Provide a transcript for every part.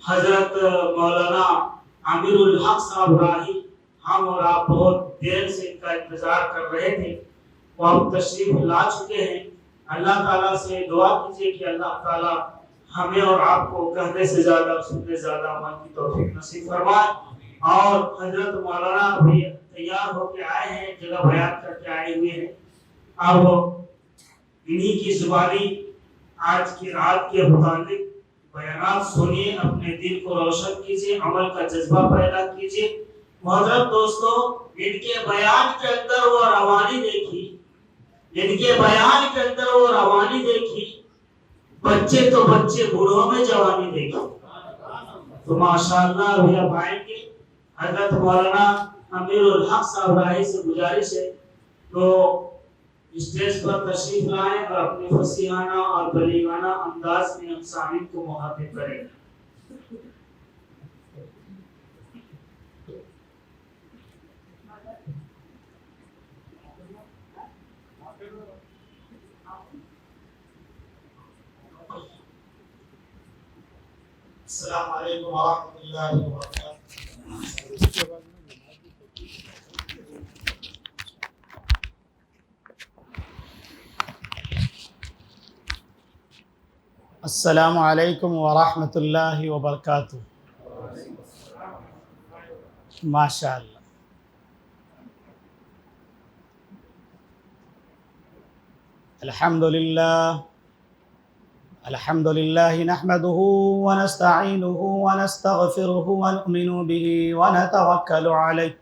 حضرت مولانا امیر الحق صاحب راہی ہم اور آپ بہت دیر سے ان کا انتظار کر رہے تھے، وہ اب تشریف لا چکے ہیں۔ اللہ تعالیٰ سے دعا کیجیے کہ اللہ تعالیٰ ہمیں اور آپ کو کہنے سے زیادہ سننے زیادہ عمل کی توفیق نصیب فرمائے۔ اور حضرت مولانا بھی تیار ہو کے آئے ہیں، جگہ بیان کر کے آئے ہوئے ہیں۔ اب انہی کی زبانی آج کی رات کے متعلق بیانات سنیے، اپنے دل کو روشن کیجیے، عمل کا جذبہ پیدا کیجیے۔ محترم دوستو، ان کے بیان کے اندر وہ روانی دیکھی، ان کے بیان کے اندر وہ روانی دیکھی، بچے تو بچے، بوڑھوں میں جوانی دیکھی۔ تو ماشاءاللہ ابھی اب آئیں گے۔ حضرت مولانا امیر الحق صاحب راہی سے گزارش ہے تو اسٹیج پر تشریف لائیں اور اپنے فصیحانہ اور بلیغانہ انداز میں ہم سامعین کو مخاطب کریں۔ السلام علیکم ورحمۃ اللہ وبرکاتہ۔ السلام علیکم ورحمۃ اللہ وبرکاتہ۔ ماشاء اللہ۔ الحمد للہ نحمده ونستعینه ونستغفره ونؤمن به ونتوکل علیہ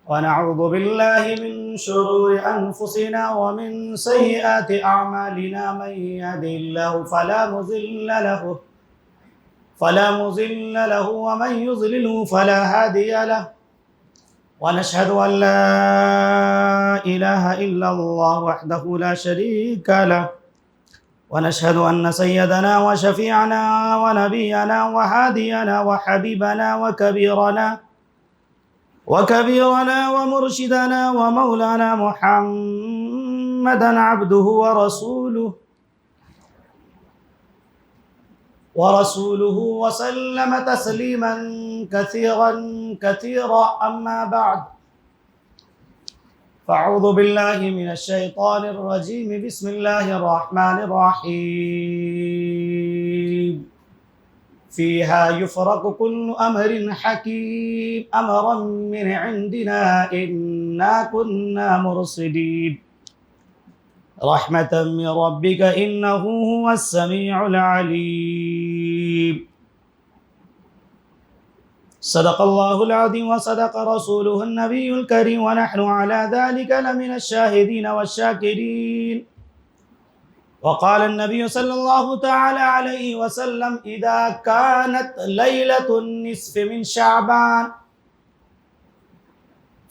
ونعوذ باللہ من شرور انفسنا ومن سیئات اعمالنا، من يهده الله فلا مضل له ومن يضلل فلا هادي له، ونشهد ان لا اله الا الله وحده لا شريك له، ونشهد ان سيدنا وشفيعنا ونبينا وهادينا وحبيبنا وكبيرنا ومرشدنا ومولانا محمدا عبده ورسوله وسلم تسليما كثيرا أما بعد، فأعوذ بالله من الشيطان الرجيم، بسم الله الرحمن الرحيم، فيها يفرق كل أمر حكيم أمرا من عندنا إنا كنا مرسلين، رحمة من ربك إنه هو السميع العليم۔ صدق الله العظيم وصدق رسوله النبي الكريم، ونحن على ذلك لمن الشاهدين والشاكرين۔ وقال النبي صلى الله تعالى عليه وسلم: إذا كانت ليلة النصف من شعبان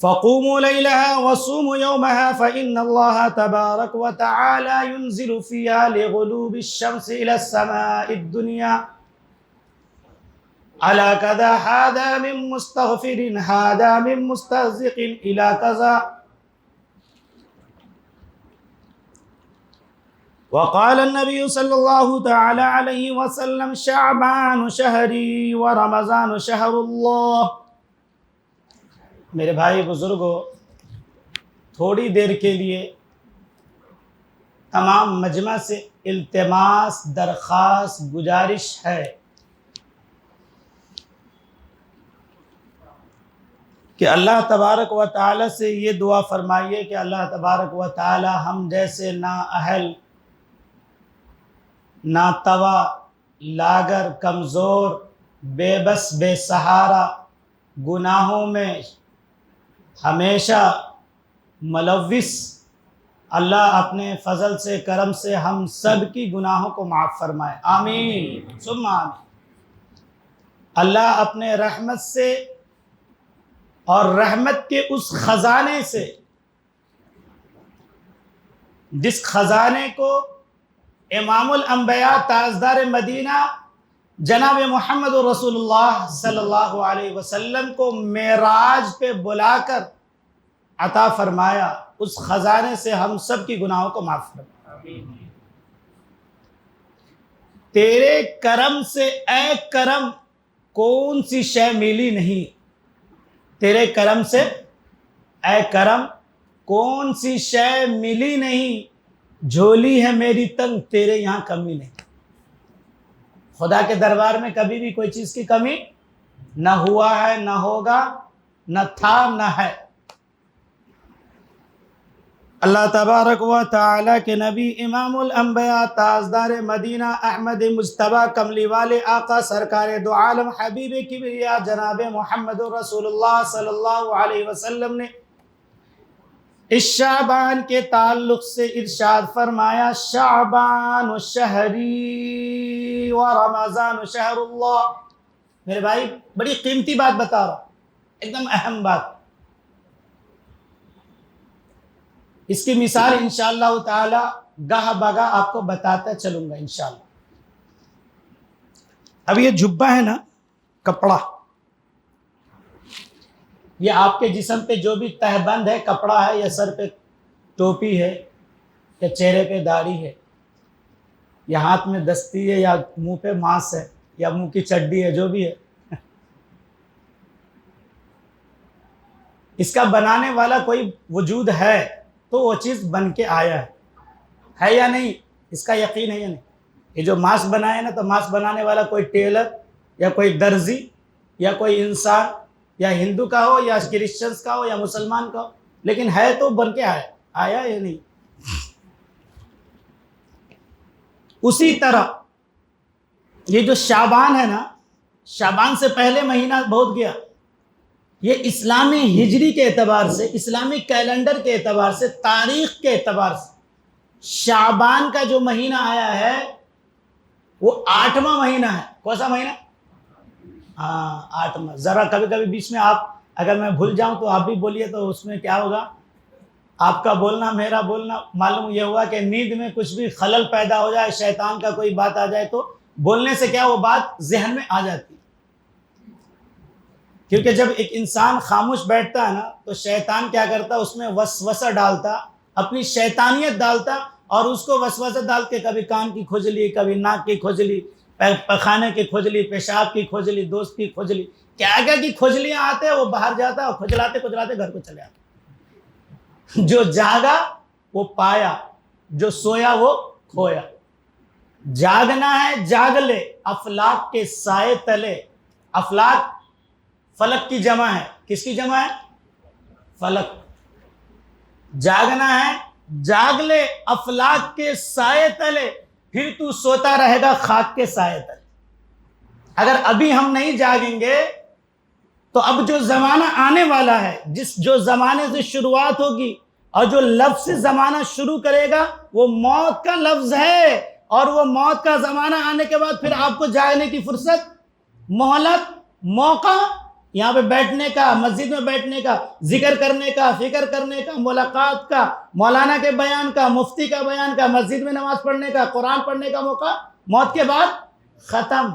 فقوموا ليلها وصوموا يومها، فإن الله تبارك وتعالى ينزل فيها لغلوب الشمس إلى السماء الدنيا، على كذا هذا من مستغفر هذا من مسترزق إلى كذا۔ وقال النبي صلى الله تعالى عليه وسلم: شعبان شهري ورمضان شهر الله۔ میرے بھائی بزرگوں، تھوڑی دیر کے لیے تمام مجمع سے التماس، درخواست، گزارش ہے کہ اللہ تبارک و تعالی سے یہ دعا فرمائیے کہ اللہ تبارک و تعالی ہم جیسے نااہل، ناتوا، لاگر، کمزور، بے بس، بے سہارا، گناہوں میں ہمیشہ ملوث، اللہ اپنے فضل سے، کرم سے ہم سب کی گناہوں کو معاف فرمائے، آمین ثم آمین۔ اللہ اپنے رحمت سے اور رحمت کے اس خزانے سے، جس خزانے کو امام الانبیاء تاجدار مدینہ جناب محمد رسول اللہ صلی اللہ علیہ وسلم کو معراج پہ بلا کر عطا فرمایا، اس خزانے سے ہم سب کی گناہوں کو معاف فرمائے۔ تیرے کرم سے اے کرم کون سی شے ملی نہیں، تیرے کرم سے اے کرم کون سی شے ملی نہیں، جھولی ہے میری تنگ تیرے یہاں کمی نہیں۔ خدا کے دربار میں کبھی بھی کوئی چیز کی کمی نہ ہوا ہے، نہ ہوگا، نہ تھا، نہ ہے۔ اللہ تبارک و تعالی کے نبی امام الانبیاء تاجدار مدینہ احمد مجتبیٰ کملی والے آقا سرکار دو عالم حبیب کبریا جناب محمد رسول اللہ صلی اللہ علیہ وسلم نے اس شعبان کے تعلق سے ارشاد فرمایا، شعبان شہری و رمضان شہر اللہ۔ میرے بھائی بڑی قیمتی بات بتا رہا ہوں، ایک دم اہم بات۔ اس کی مثال انشاءاللہ تعالی گاہ بگاہ آپ کو بتاتا چلوں گا انشاءاللہ۔ اب یہ جبہ ہے نا، کپڑا، یہ آپ کے جسم پہ جو بھی تہبند ہے کپڑا ہے، یا سر پہ ٹوپی ہے، یا چہرے پہ داڑھی ہے، یا ہاتھ میں دستی ہے، یا منہ پہ ماس ہے، یا منہ کی چڈی ہے، جو بھی ہے، اس کا بنانے والا کوئی وجود ہے تو وہ چیز بن کے آیا ہے یا نہیں؟ اس کا یقین ہے یا نہیں؟ یہ جو ماسک بنائے نا، تو ماسک بنانے والا کوئی ٹیلر یا کوئی درزی یا کوئی انسان، یا ہندو کا ہو یا کرسچنس کا ہو یا مسلمان کا ہو، لیکن ہے تو بن کے آیا یا نہیں؟ اسی طرح یہ جو شعبان ہے نا، شعبان سے پہلے مہینہ بہت گیا، یہ اسلامی ہجری کے اعتبار سے، اسلامی کیلنڈر کے اعتبار سے، تاریخ کے اعتبار سے شعبان کا جو مہینہ آیا ہے وہ 8واں مہینہ ہے۔ کون سا مہینہ؟ 8واں۔ ذرا کبھی کبھی بیچ میں آپ اگر میں بھول جاؤں تو آپ بھی بولیے، تو اس میں کیا ہوگا، آپ کا بولنا میرا بولنا، معلوم یہ ہوا کہ نیند میں کچھ بھی خلل پیدا ہو جائے، شیطان کا کوئی بات آ جائے تو بولنے سے کیا وہ بات ذہن میں آ جاتی ہے۔ کیونکہ جب ایک انسان خاموش بیٹھتا ہے نا، تو شیطان کیا کرتا، اس میں وسوسہ ڈالتا، اپنی شیطانیت ڈالتا، اور اس کو وسوسہ ڈال کے کبھی کان کی کھجلی، کبھی ناک کی کھجلی، پخانے کی کھجلی، پیشاب کی کھجلی، دوست کی کھجلی، کیا کیا کی کھجلیاں آتے ہیں، وہ باہر جاتا اور کھجلاتے کھجلاتے گھر کو چلے آتا۔ جو جاگا وہ پایا، جو سویا وہ کھویا۔ جاگنا ہے جاگ لے افلاک کے سائے تلے۔ افلاک فلک کی جمع ہے، کس کی جمع ہے؟ فلک۔ جاگنا ہے جاگ لے افلاک کے سائے تلے، پھر تو سوتا رہے گا خاک کے سائے تلے۔ اگر ابھی ہم نہیں جاگیں گے تو اب جو زمانہ آنے والا ہے، جو زمانے سے شروعات ہوگی اور جو لفظ سے زمانہ شروع کرے گا، وہ موت کا لفظ ہے، اور وہ موت کا زمانہ آنے کے بعد پھر آپ کو جاگنے کی فرصت، مہلت، موقع، یہاں پہ بیٹھنے کا، مسجد میں بیٹھنے کا، ذکر کرنے کا، فکر کرنے کا، ملاقات کا، مولانا کے بیان کا، مفتی کا بیان کا، مسجد میں نماز پڑھنے کا، قرآن پڑھنے کا موقع موت کے بعد ختم۔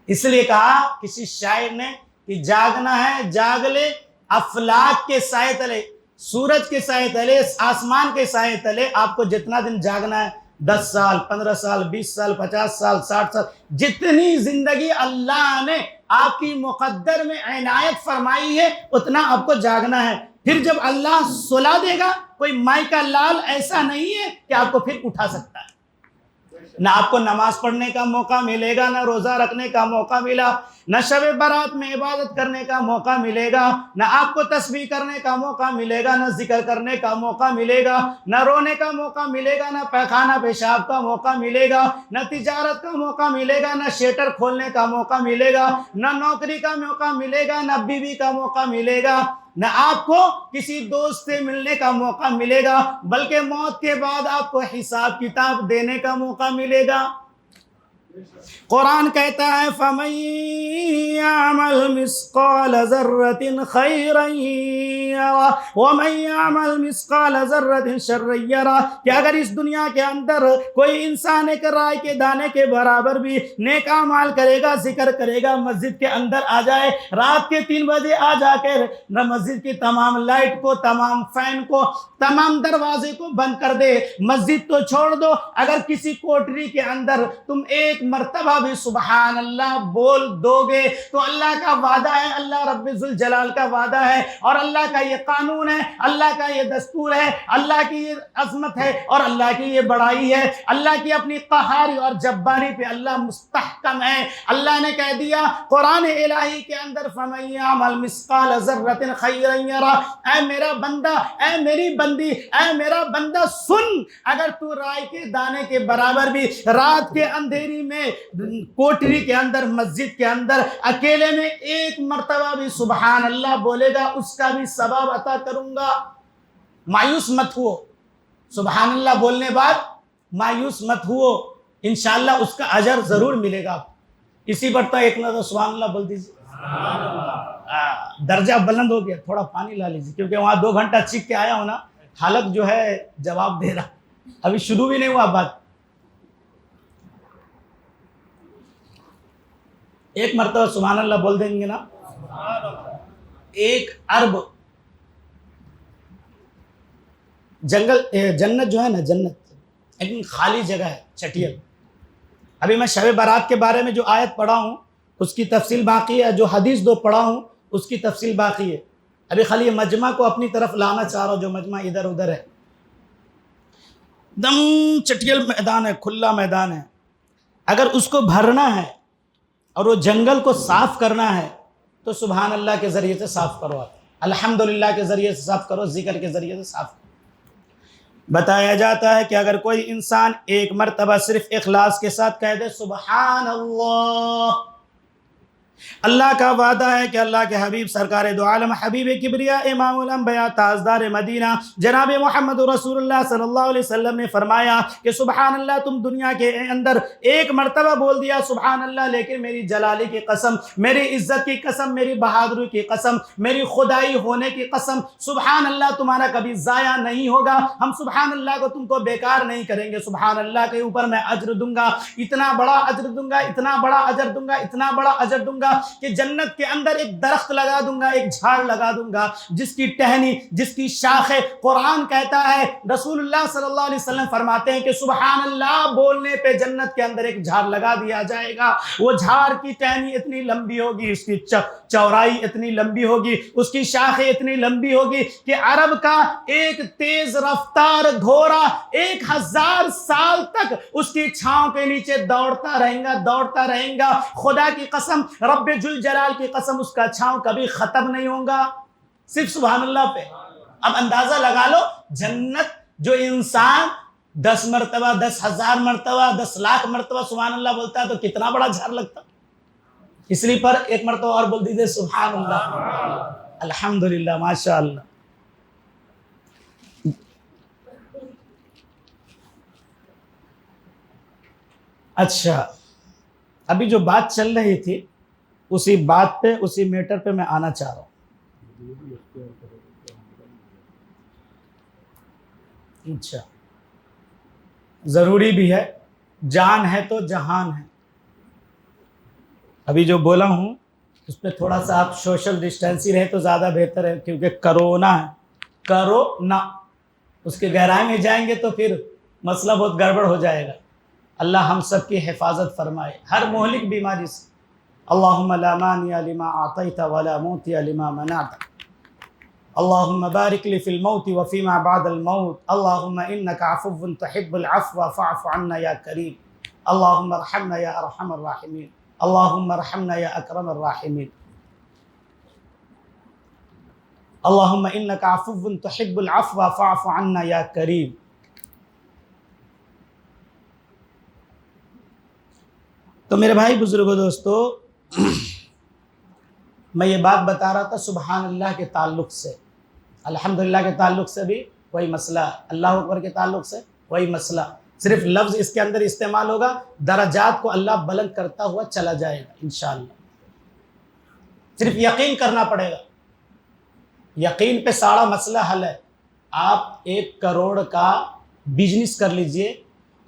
اس لیے کہا کسی شاعر نے کہ جاگنا ہے جاگ لے افلاک کے سائے تلے، سورج کے سائے تلے، آسمان کے سائے تلے۔ آپ کو جتنا دن جاگنا ہے، 10 سال، 15 سال، 20 سال، 50 سال، 60 سال، جتنی زندگی اللہ نے آپ کی مقدر میں عنایت فرمائی ہے، اتنا آپ کو جاگنا ہے۔ پھر جب اللہ سلا دے گا، کوئی مائی کا لال ایسا نہیں ہے کہ آپ کو پھر اٹھا سکتا ہے۔ نہ آپ کو نماز پڑھنے کا موقع ملے گا، نہ روزہ رکھنے کا موقع ملا، نہ شب برات میں عبادت کرنے کا موقع ملے گا، نہ آپ کو تسبیح کرنے کا موقع ملے گا، نہ ذکر کرنے کا موقع ملے گا، نہ رونے کا موقع ملے گا، نہ پیخانہ پیشاب کا موقع ملے گا، نہ تجارت کا موقع ملے گا، نہ شیٹر کھولنے کا موقع ملے گا، نہ نوکری کا موقع ملے گا، نہ بیوی کا موقع ملے گا، نہ آپ کو کسی دوست سے ملنے کا موقع ملے گا، بلکہ موت کے بعد آپ کو حساب کتاب دینے کا موقع ملے گا۔ قرآن کہتا ہے فَمَن يَعْمَلْ مِثْقَالَ ذَرَّةٍ خَيْرًا يَرَهُ وَمَن يَعْمَلْ مِثْقَالَ ذَرَّةٍ شَرًّا يَرَهُ کہ اگر اس دنیا کے اندر کوئی انسان ایک رائے کے دانے کے برابر بھی نیک اعمال کرے گا، ذکر کرے گا، مسجد کے اندر آ جائے، رات کے 3 بجے آ جا کے مسجد کی تمام لائٹ کو، تمام فین کو، تمام دروازے کو بند کر دے، مسجد تو چھوڑ دو، اگر کسی کوٹری کے اندر تم ایک مرتبہ بھی سبحان اللہ بول دو گے تو اللہ کا وعدہ ہے، اللہ رب ذوالجلال کا وعدہ ہے، اور اللہ کا یہ قانون ہے، اللہ کا یہ دستور ہے، اللہ کی یہ عظمت ہے، اور اللہ کی یہ بڑائی ہے، اللہ کی اپنی قہاری اور جباری پہ اللہ مستحکم ہے۔ اللہ نے کہہ دیا قرآن الہی کے اندر فَمَن يَعْمَلْ مِثْقَالَ ذَرَّةٍ خَيْرًا يَرَهُ، اے میرا بندہ، اے میری بندی، اے میرا بندہ سن، اگر تو رائے کے دانے کے برابر بھی رات کے اندھیری میں کوٹری کے اندر، مسجد کے اندر اکیلے میں ایک مرتبہ بھی سبحان اللہ بولے گا، اس کا بھی ثواب عطا کروں گا۔ مایوس مت ہو، سبحان اللہ بولنے بعد مایوس مت ہو، انشاءاللہ اس کا اجر ضرور ملے گا۔ اسی پر تو ایک نظر سبحان اللہ بول دیجیے، درجہ بلند ہو گیا۔ تھوڑا پانی لا لیجیے، کیونکہ وہاں 2 گھنٹہ چیخ کے آیا ہوں نا، حلق جو ہے جواب دے رہا، ابھی شروع بھی نہیں ہوا بات۔ ایک مرتبہ سبحان اللہ بول دیں گے نا، 1 ارب جنت جو ہے نا، جنت ایک خالی جگہ ہے، چٹیل۔ ابھی میں شب برات کے بارے میں جو آیت پڑھا ہوں اس کی تفصیل باقی ہے، جو حدیث 2 پڑھا ہوں اس کی تفصیل باقی ہے۔ ابھی خالی یہ مجمع کو اپنی طرف لانا چاہ رہا ہوں، جو مجمع ادھر ادھر ہے، دم چٹیل میدان ہے، کھلا میدان ہے۔ اگر اس کو بھرنا ہے اور وہ جنگل کو صاف کرنا ہے تو سبحان اللہ کے ذریعے سے صاف کرو، الحمدللہ کے ذریعے سے صاف کرو، ذکر کے ذریعے سے صاف کرو۔ بتایا جاتا ہے کہ اگر کوئی انسان ایک مرتبہ صرف اخلاص کے ساتھ کہہ دے سبحان اللہ، اللہ کا وعدہ ہے کہ اللہ کے حبیب سرکار دو عالم حبیب کبریا امام الانبیاء تاجدار مدینہ جناب محمد رسول اللہ صلی اللہ علیہ وسلم نے فرمایا کہ سبحان اللہ تم دنیا کے اندر ایک مرتبہ بول دیا سبحان اللہ، لیکن میری جلالی کی قسم، میری عزت کی قسم، میری بہادری کی قسم، میری خدائی ہونے کی قسم، سبحان اللہ تمہارا کبھی ضائع نہیں ہوگا، ہم سبحان اللہ کو تم کو بیکار نہیں کریں گے، سبحان اللہ کے اوپر میں اجر دوں گا، اتنا بڑا اجر دوں گا، اتنا بڑا اجر دوں گا، اتنا بڑا اجر دوں گا کہ جنت کے اندر ایک درخت لگا دوں گا، ایک جھاڑ لگا دوں گا جس کی ٹہنی، جس کی شاخیں، قرآن کہتا ہے، رسول اللہ صلی اللہ علیہ وسلم فرماتے ہیں کہ سبحان اللہ بولنے پہ جنت کے اندر ایک جھاڑ لگا دیا جائے گا، وہ جھاڑ کی ٹہنی اتنی لمبی ہوگی، اس کی چوڑائی اتنی لمبی ہوگی، اس کی شاخیں اتنی لمبی ہوگی کہ عرب کا ایک تیز رفتار گھوڑا 1000 سال تک اس کی چھاؤں کے نیچے دوڑتا رہے گا، خدا کی قسم، رب جلال کی قسم، اس کا چھاؤں کبھی ختم نہیں ہوگا، صرف سبحان اللہ پہ۔ اب اندازہ لگا لو، جنت جو انسان 10 مرتبہ، 10,000 مرتبہ، 10 لاکھ مرتبہ سبحان اللہ بولتا ہے تو کتنا بڑا جھاڑ لگتا۔ اس لیے پر ایک مرتبہ اور بول دیجیے سبحان اللہ، الحمدللہ، ماشاء اللہ۔ اچھا، ابھی جو بات چل رہی تھی اسی بات پہ، اسی میٹر پہ میں آنا چاہ رہا ہوں۔ اچھا، ضروری بھی ہے، جان ہے تو جہان ہے۔ ابھی جو بولا ہوں اس پہ تھوڑا سا آپ سوشل ڈسٹینسی رہے تو زیادہ بہتر ہے، کیونکہ کرونا ہے، کرونا، اس کے گہرائی میں جائیں گے تو پھر مسئلہ بہت گڑبڑ ہو جائے گا۔ اللہ ہم سب کی حفاظت فرمائے ہر مہلک بیماری سے۔ اللہم لا مانع لما اعطیت ولا معطی لما منعت، اللہم بارک لی فی الموت وفیما بعد الموت، اللہم انک عفو تحب العفو فاعف عنا یا کریم، اللہم ارحمنا یا ارحم الراحمین، اللہم ارحمنا یا اکرم الراحمین، اللہم انک عفو تحب العفو فاعف عنا یا کریم۔ تو میرے بھائی بزرگوں دوستو، میں یہ بات بتا رہا تھا سبحان اللہ کے تعلق سے، الحمدللہ کے تعلق سے بھی وہی مسئلہ، اللہ اکبر کے تعلق سے وہی مسئلہ، صرف لفظ اس کے اندر استعمال ہوگا، درجات کو اللہ بلند کرتا ہوا چلا جائے گا انشاءاللہ۔ صرف یقین کرنا پڑے گا، یقین پہ سارا مسئلہ حل ہے۔ آپ 1 کروڑ کا بزنس کر لیجئے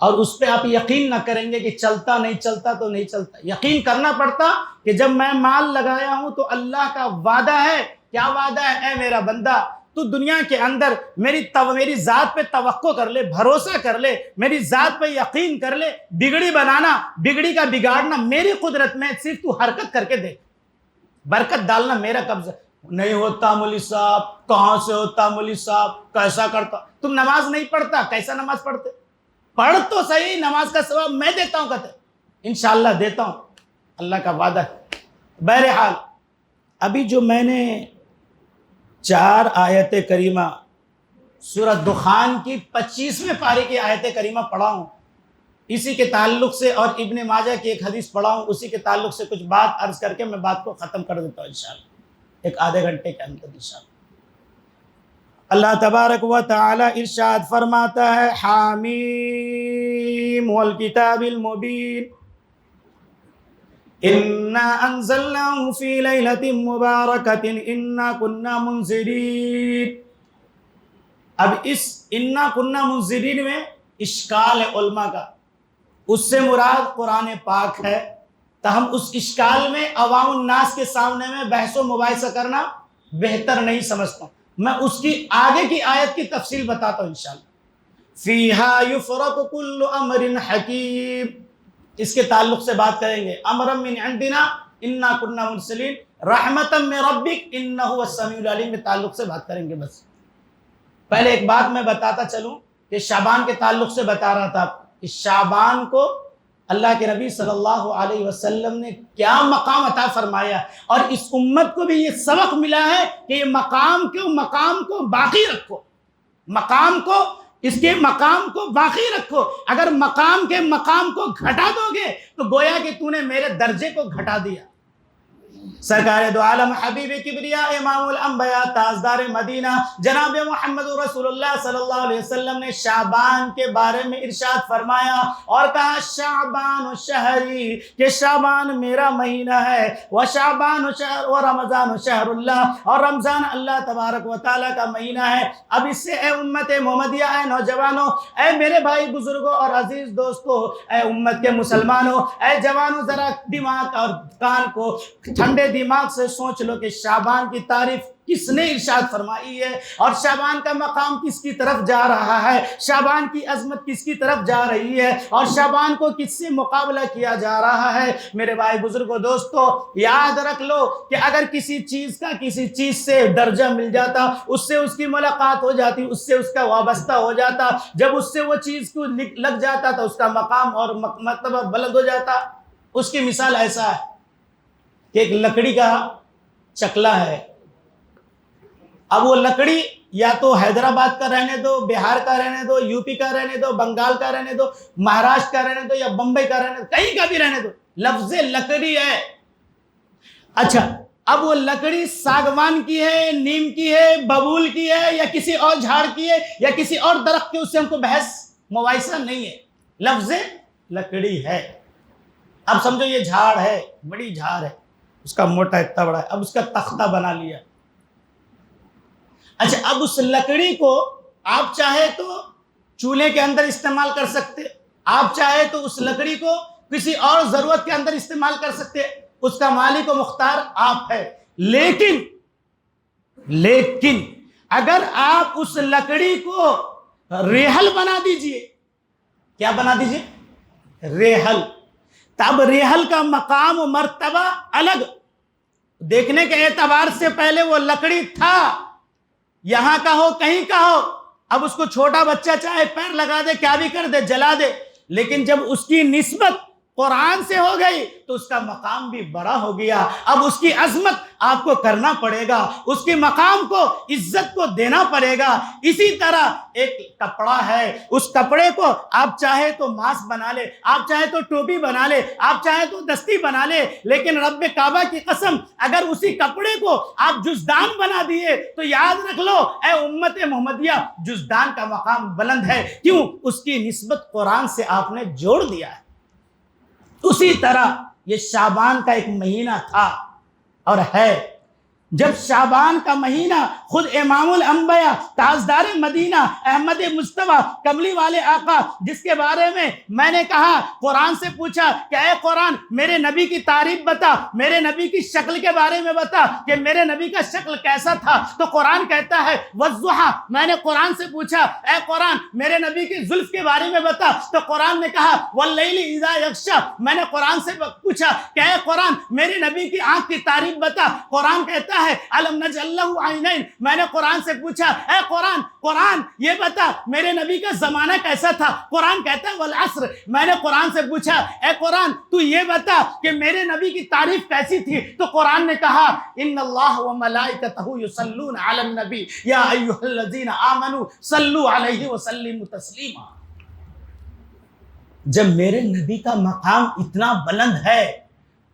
اور اس پہ آپ یقین نہ کریں گے کہ چلتا نہیں چلتا تو نہیں چلتا، یقین کرنا پڑتا کہ جب میں مال لگایا ہوں تو اللہ کا وعدہ ہے۔ کیا وعدہ ہے؟ اے میرا بندہ تو دنیا کے اندر میری ذات پہ توقع کر لے، بھروسہ کر لے، میری ذات پہ یقین کر لے، بگڑی بنانا، بگڑی کا بگاڑنا میری قدرت میں، صرف تو حرکت کر کے دیکھ، برکت ڈالنا میرا قبضہ۔ نہیں ہوتا مولوی صاحب، کہاں سے ہوتا مولوی صاحب، کیسا کرتا؟ تم نماز نہیں پڑھتا، کیسا نماز پڑھتے؟ پڑھ تو صحیح، نماز کا ثواب میں دیتا ہوں، کہتے انشاءاللہ دیتا ہوں، اللہ کا وعدہ ہے۔ بہرحال ابھی جو میں نے 4 آیت کریمہ سورہ دخان کی 25ویں پارے کی آیت کریمہ پڑھا ہوں، اسی کے تعلق سے، اور ابن ماجہ کی ایک حدیث پڑھا ہوں، اسی کے تعلق سے کچھ بات عرض کر کے میں بات کو ختم کر دیتا ہوں انشاءاللہ، ایک آدھے گھنٹے کے اندر انشاءاللہ۔ اللہ تبارک و تعالی ارشاد فرماتا ہے، حامیم والکتاب المبین انا انزلناه فی لیلۃ مبارکۃ انا کنا منذرین۔ اب اس انا کنا منذرین میں اشکال ہے علماء کا، اس سے مراد قرآن پاک ہے، تاہم اس اشکال میں عوام الناس کے سامنے میں بحث و مباحثہ کرنا بہتر نہیں سمجھتا ہوں، میں اس کی آگے کی آیت کی تفصیل بتاتا ہوں انشاءاللہ۔ فیہا یفرق کل امر حکیم، اس کے تعلق سے بات کریں گے۔ امرا من عندنا انا کنا مرسلین رحمتا من ربک انہ هو السمیع العلیم کے تعلق سے بات کریں گے۔ بس پہلے ایک بات میں بتاتا چلوں کہ شعبان کے تعلق سے بتا رہا تھا، کہ شعبان کو اللہ کے نبی صلی اللہ علیہ وسلم نے کیا مقام عطا فرمایا، اور اس امت کو بھی یہ سبق ملا ہے کہ یہ مقام کو باقی رکھو، اس کے مقام کو باقی رکھو۔ اگر مقام کو گھٹا دو گے تو گویا کہ تو نے میرے درجے کو گھٹا دیا۔ سرکار دو عالم حبیب کبریا امام الانبیاء تاجدار مدینہ جناب محمد رسول اللہ صلی اللہ علیہ وسلم نے شعبان کے بارے میں ارشاد فرمایا اور کہا، شعبان شہری، کہ شعبان میرا مہینہ ہے، وشعبان شہر ورمضان شہر اللہ، اور رمضان اللہ تبارک و تعالیٰ کا مہینہ ہے۔ اب اس سے اے امت محمدیہ، اے نوجوانوں، اے میرے بھائی بزرگوں اور عزیز دوستوں، اے امت کے مسلمانوں، اے جوانوں، ذرا دماغ اور کان کو ٹھنڈے دماغ سے سوچ لو کہ شعبان کی تعریف کس نے ارشاد فرمائی ہے، اور شعبان کا مقام کس کی طرف جا رہا ہے، شعبان کی عظمت کس کی طرف جا رہی ہے، اور شعبان کو کس سے مقابلہ کیا جا رہا ہے۔ میرے بھائی بزرگوں دوستو، یاد رکھ لو کہ اگر کسی چیز کا کسی چیز سے درجہ مل جاتا، اس سے اس کی ملاقات ہو جاتی، اس سے اس کا وابستہ ہو جاتا، جب اس سے وہ چیز کو لگ جاتا تو اس کا مقام اور مرتبہ بلند ہو جاتا۔ اس کی مثال ایسا ہے کہ ایک لکڑی کا چکلا ہے، اب وہ لکڑی یا تو حیدرآباد کا رہنے دو، بہار کا رہنے دو، یو پی کا رہنے دو، بنگال کا رہنے دو، مہاراشٹر کا رہنے دو، یا بمبئی کا رہنے دو، کہیں کا بھی رہنے دو، لفظ لکڑی ہے۔ اچھا، اب وہ لکڑی ساگوان کی ہے، نیم کی ہے، ببول کی ہے، یا کسی اور جھاڑ کی ہے، یا کسی اور درخت کی، اس سے ہم کو بحث مباحثہ نہیں ہے، لفظ لکڑی ہے۔ اب سمجھو یہ جھاڑ ہے، بڑی جھاڑ ہے، اس کا موٹا اتنا بڑا ہے، اب اس کا تختہ بنا لیا۔ اچھا، اب اس لکڑی کو آپ چاہے تو چولہے کے اندر استعمال کر سکتے، آپ چاہے تو اس لکڑی کو کسی اور ضرورت کے اندر استعمال کر سکتے، اس کا مالک و مختار آپ ہے۔ لیکن اگر آپ اس لکڑی کو ریحل بنا دیجئے، کیا بنا دیجئے؟ ریحل، تب ریحل کا مقام و مرتبہ الگ، دیکھنے کے اعتبار سے پہلے وہ لکڑی تھا، یہاں کا ہو کہیں کا ہو، اب اس کو چھوٹا بچہ چاہے پیر لگا دے، کیا بھی کر دے، جلا دے، لیکن جب اس کی نسبت قرآن سے ہو گئی تو اس کا مقام بھی بڑا ہو گیا. اب اس کی عظمت آپ کو کرنا پڑے گا, اس کے مقام کو, عزت کو دینا پڑے گا. اسی طرح ایک کپڑا ہے, اس کپڑے کو آپ چاہے تو ماسک بنا لے, آپ چاہے تو ٹوپی بنا لے, آپ چاہے تو دستی بنا لے, لیکن رب کعبہ کی قسم اگر اسی کپڑے کو آپ جزدان بنا دیے تو یاد رکھ لو اے امت محمدیہ, جزدان کا مقام بلند ہے. کیوں؟ اس کی نسبت قرآن سے آپ نے جوڑ دیا ہے. اسی طرح یہ شعبان کا ایک مہینہ تھا اور ہے. جب شعبان کا مہینہ خود امام الانبیاء تاجدار مدینہ احمد مصطفیٰ کملی والے آقا, جس کے بارے میں نے کہا قرآن سے پوچھا کہ اے قرآن میرے نبی کی تعریف بتا, میرے نبی کی شکل کے بارے میں بتا کہ میرے نبی کا شکل کیسا تھا. تو قرآن کہتا ہے والضحیٰ. میں نے قرآن سے پوچھا اے قرآن میرے نبی کی زلف کے بارے میں بتا, تو قرآن نے کہا واللیل اذا یغشی. میں نے قرآن سے پوچھا کہ اے قرآن میرے نبی کی آنکھ کی تعریف بتا. قرآن کہتا ہے الم نجعل لہ عینین. میں نے قرآن سے پوچھا اے قرآن یہ بتا میرے نبی کا زمانہ کیسا تھا. قرآن کہتا ہے والعصر. میں نے قرآن سے پوچھا اے قرآن تو یہ بتا کہ میرے نبی کی تعریف کیسی تھی. تو قرآن نے کہا ان اللہ وملائکتہ یصلون علی النبی یا ایھا الذین آمنوا صلوا علیہ وسلموا تسلیما. جب میرے نبی کا مقام اتنا بلند ہے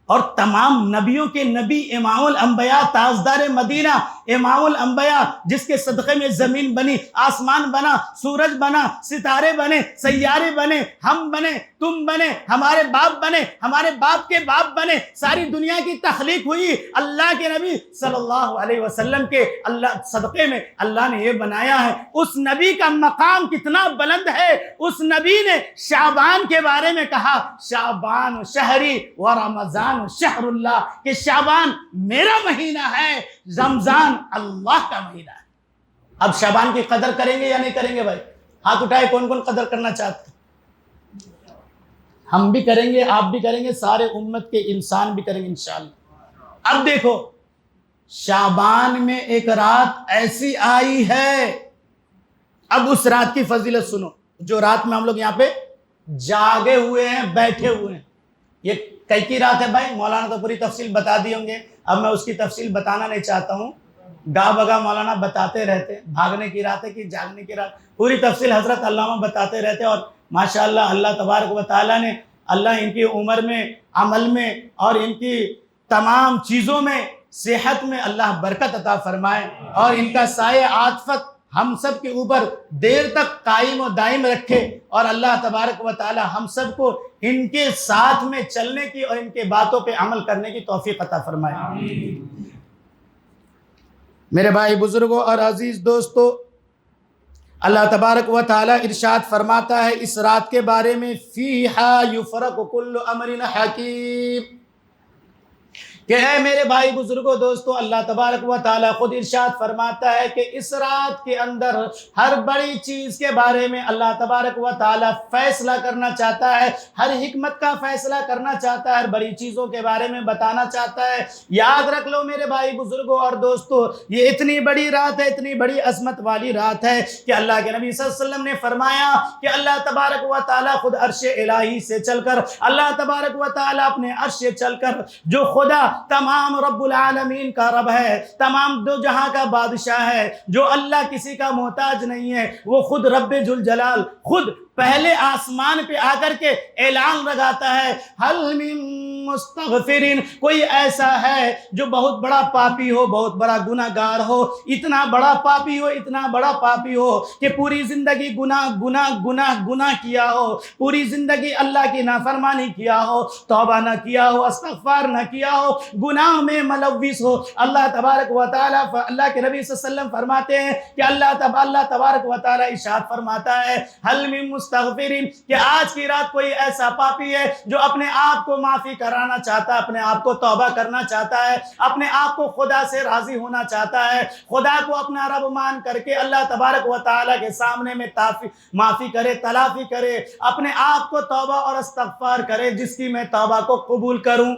اور تمام نبیوں کے نبی امام الانبیاء تاجدار مدینہ امام الانبیاء جس کے صدقے میں زمین بنی, آسمان بنا, سورج بنا, ستارے بنے, سیارے بنے, ہم بنے, تم بنے, ہمارے باپ بنے, ہمارے باپ کے باپ بنے, ساری دنیا کی تخلیق ہوئی اللہ کے نبی صلی اللہ علیہ وسلم کے اللہ صدقے میں اللہ نے یہ بنایا ہے. اس نبی کا مقام کتنا بلند ہے. اس نبی نے شعبان کے بارے میں کہا شعبان شہری و رمضان شہر اللہ, کہ شعبان میرا مہینہ ہے, رمضان اللہ کا مہینہ ہے. اب شعبان کی قدر کریں گے یا نہیں کریں گے بھائی؟ ہاتھ اٹھائے کون کون قدر کرنا چاہتے ہیں؟ ہم بھی کریں گے, آپ بھی کریں گے, سارے امت کے انسان بھی کریں گے انشاءاللہ. اب دیکھو شعبان میں ایک رات ایسی آئی ہے, اب اس رات کی فضیلت سنو. جو رات میں ہم لوگ یہاں پہ جاگے ہوئے ہیں, بیٹھے ہوئے ہیں, یہ کئی کی رات ہے بھائی؟ مولانا تو پوری تفصیل بتا دی ہوں گے, اب میں اس کی تفصیل بتانا نہیں چاہتا ہوں. گاہ بگاہ مولانا بتاتے رہتے, بھاگنے کی رات ہے کہ جاگنے کی رات, پوری تفصیل حضرت علامہ بتاتے رہتے. اور ماشاءاللہ اللہ تبارک و تعالیٰ نے, اللہ ان کی عمر میں, عمل میں اور ان کی تمام چیزوں میں, صحت میں اللہ برکت عطا فرمائے اور ان کا سایہ عاطفت ہم سب کے اوپر دیر تک قائم و دائم رکھے, اور اللہ تبارک و تعالی ہم سب کو ان کے ساتھ میں چلنے کی اور ان کے باتوں پہ عمل کرنے کی توفیق عطا فرمائے. میرے بھائی بزرگوں اور عزیز دوستو, اللہ تبارک و تعالی ارشاد فرماتا ہے اس رات کے بارے میں فیہا یفرق کل امر حکیم, کہ اے میرے بھائی بزرگوں دوستو, اللہ تبارک و تعالیٰ خود ارشاد فرماتا ہے کہ اس رات کے اندر ہر بڑی چیز کے بارے میں اللہ تبارک و تعالیٰ فیصلہ کرنا چاہتا ہے, ہر حکمت کا فیصلہ کرنا چاہتا ہے, ہر بڑی چیزوں کے بارے میں بتانا چاہتا ہے. یاد رکھ لو میرے بھائی بزرگوں اور دوستو, یہ اتنی بڑی رات ہے, اتنی بڑی عظمت والی رات ہے کہ اللہ کے نبی صلی اللہ علیہ وسلم نے فرمایا کہ اللہ تبارک و تعالیٰ خود عرش الہی سے چل کر, اللہ تبارک و تعالیٰ اپنے عرش سے چل کر, جو خدا تمام رب العالمین کا رب ہے, تمام دو جہاں کا بادشاہ ہے, جو اللہ کسی کا محتاج نہیں ہے, وہ خود رب ذوالجلال خود پہلے آسمان پہ آ کر کے اعلان لگاتا ہے حل من مستغفرین, کوئی ایسا ہے جو بہت بڑا پاپی ہو, بہت بڑا گناہ گار ہو, اتنا بڑا پاپی ہو, اتنا بڑا پاپی ہو کہ پوری زندگی گناہ گناہ گناہ گناہ کیا ہو, پوری زندگی اللہ کی نافرمانی کیا ہو, توبہ نہ کیا ہو, استغفار نہ کیا ہو, گناہ میں ملوث ہو. اللہ تبارک و تعالیٰ, اللہ کے نبی صلی اللہ علیہ وسلم فرماتے ہیں کہ اللہ تبارک و تعالیٰ ارشاد فرماتا ہے حل من مستغفرین, کہ آج کی رات کوئی ایسا پاپی ہے جو اپنے آپ کو معافی کرانا چاہتا ہے, اپنے آپ کو توبہ کرنا چاہتا ہے, اپنے آپ کو خدا سے راضی ہونا چاہتا ہے, خدا کو اپنا رب مان کر کے اللہ تبارک و تعالیٰ کے سامنے میں معافی کرے, تلافی کرے, اپنے آپ کو توبہ اور استغفار کرے جس کی میں توبہ کو قبول کروں.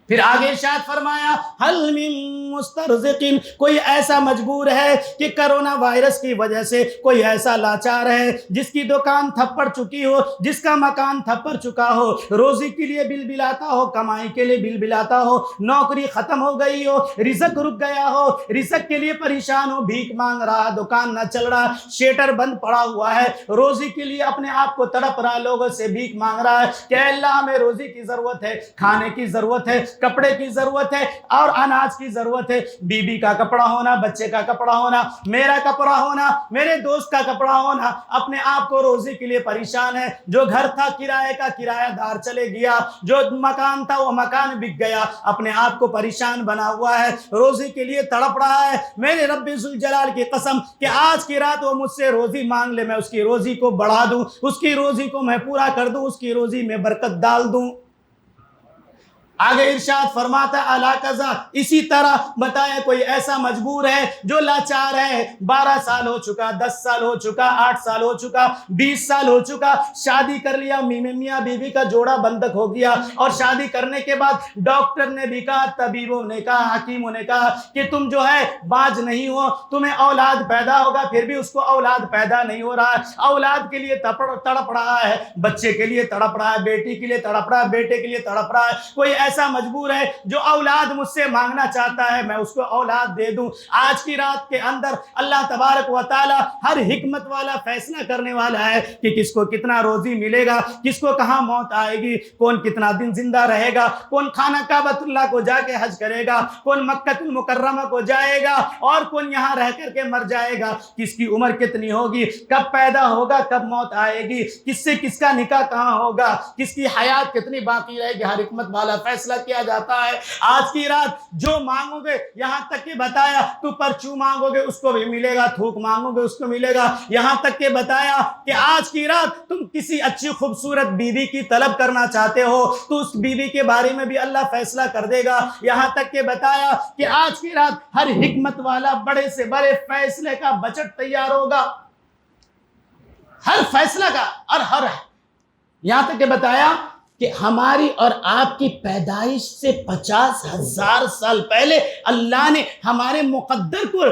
پھر آگے ارشاد فرمایا حل من مسترزقین، کوئی ایسا مجبور ہے کہ کرونا وائرس کی وجہ سے کوئی ایسا لاچار ہے جس کی دکان تھپڑ چکی ہو، جس کا مکان تھپڑ چکا ہو، روزی کے لیے بل بلاتا ہو، کمائی کے لیے بل بلاتا ہو، نوکری ختم ہو گئی ہو، رزق رک گیا ہو، رزق کے لیے پریشان ہو، بھیک مانگ رہا، دکان نہ چل رہا، شیٹر بند پڑا ہوا ہے، روزی کے لیے اپنے آپ کو تڑپ رہا، لوگوں سے بھیک مانگ رہا ہے کہ اے اللہ ہمیں روزی کی ضرورت ہے، کھانے کی ضرورت ہے، کپڑے کی ضرورت ہے اور اناج کی ضرورت ہے، بیوی کا کپڑا ہونا، بچے کا کپڑا ہونا، میرا کپڑا ہونا، میرے دوست کا کپڑا ہونا، اپنے آپ کو روزی کے لیے پریشان ہے، جو گھر تھا کرائے کا کرایہ دار چلے گیا، جو مکان تھا وہ مکان بک گیا، اپنے آپ کو پریشان بنا ہوا ہے، روزی کے لیے تڑپ رہا ہے۔ میرے رب ذوالجلال کی قسم کہ آج کی رات وہ مجھ سے روزی مانگ لے، میں اس کی روزی کو بڑھا دوں، اس کی روزی کو میں پورا کر دوں، اس کی روزی میں برکت ڈال دوں۔ آگے ارشاد فرماتا ہے الا قضا، اسی طرح بتایا کوئی ایسا مجبور ہے جو لاچار ہے، 12 سال ہو چکا، 10 سال ہو چکا، 8 سال ہو چکا، 20 سال ہو چکا، شادی کر لیا، میاں بیوی کا جوڑا بندک ہو گیا، اور شادی کرنے کے بعد ڈاکٹر نے بھی کہا، طبیبوں نے کہا، حکیموں نے کہا کہ تم جو ہے باج نہیں ہو، تمہیں اولاد پیدا ہوگا، پھر بھی اس کو اولاد پیدا نہیں ہو رہا ہے، اولاد کے لیے تڑپ رہا ہے، بچے کے لیے تڑپ رہا ہے، بیٹی کے لیے تڑپ رہا ہے، بیٹے کے لیے تڑپ رہا ہے، کوئی ایسا مجبور ہے جو اولاد مجھ سے مانگنا چاہتا ہے، میں اس کو اولاد دے دوں۔ آج کی رات کے اندر اللہ تبارک و تعالی ہر حکمت والا فیصلہ کرنے والا ہے کہ کس کو کتنا روزی ملے گا، کس کو کہاں موت آئے گی، کون کتنا دن زندہ رہے گا، کون خانہ کعبۃ اللہ کو جا کے حج کرے گا، کون مکہ المکرمہ کو جائے گا، اور کون یہاں رہ کر کے مر جائے گا، کس کی عمر کتنی ہوگی، کب پیدا ہوگا، کب موت آئے گی، کس سے کس کا نکاح کہاں ہوگا، کس کی حیات کتنی باقی رہے گی، ہر حکمت والا فیصلہ کیا جاتا ہے۔ آج کی رات جو مانگو گے، یہاں تک کہ بتایا تو پرچو مانگو گے اس کو بھی ملے گا، تھوک مانگو گے اس کو ملے گا، یہاں تک کہ بتایا کہ آج کی رات تم کسی اچھی خوبصورت بیوی کی طلب کرنا چاہتے ہو تو اس بیوی کے بارے میں بھی اللہ فیصلہ کر دے گا، یہاں تک کہ بتایا کہ آج کی رات ہر حکمت والا بڑے سے بڑے فیصلے کا بجٹ تیار ہوگا، ہر فیصلہ کا، اور ہر یہاں تک کہ بتایا کہ ہماری اور آپ کی پیدائش سے 50,000 سال پہلے اللہ نے ہمارے مقدر کو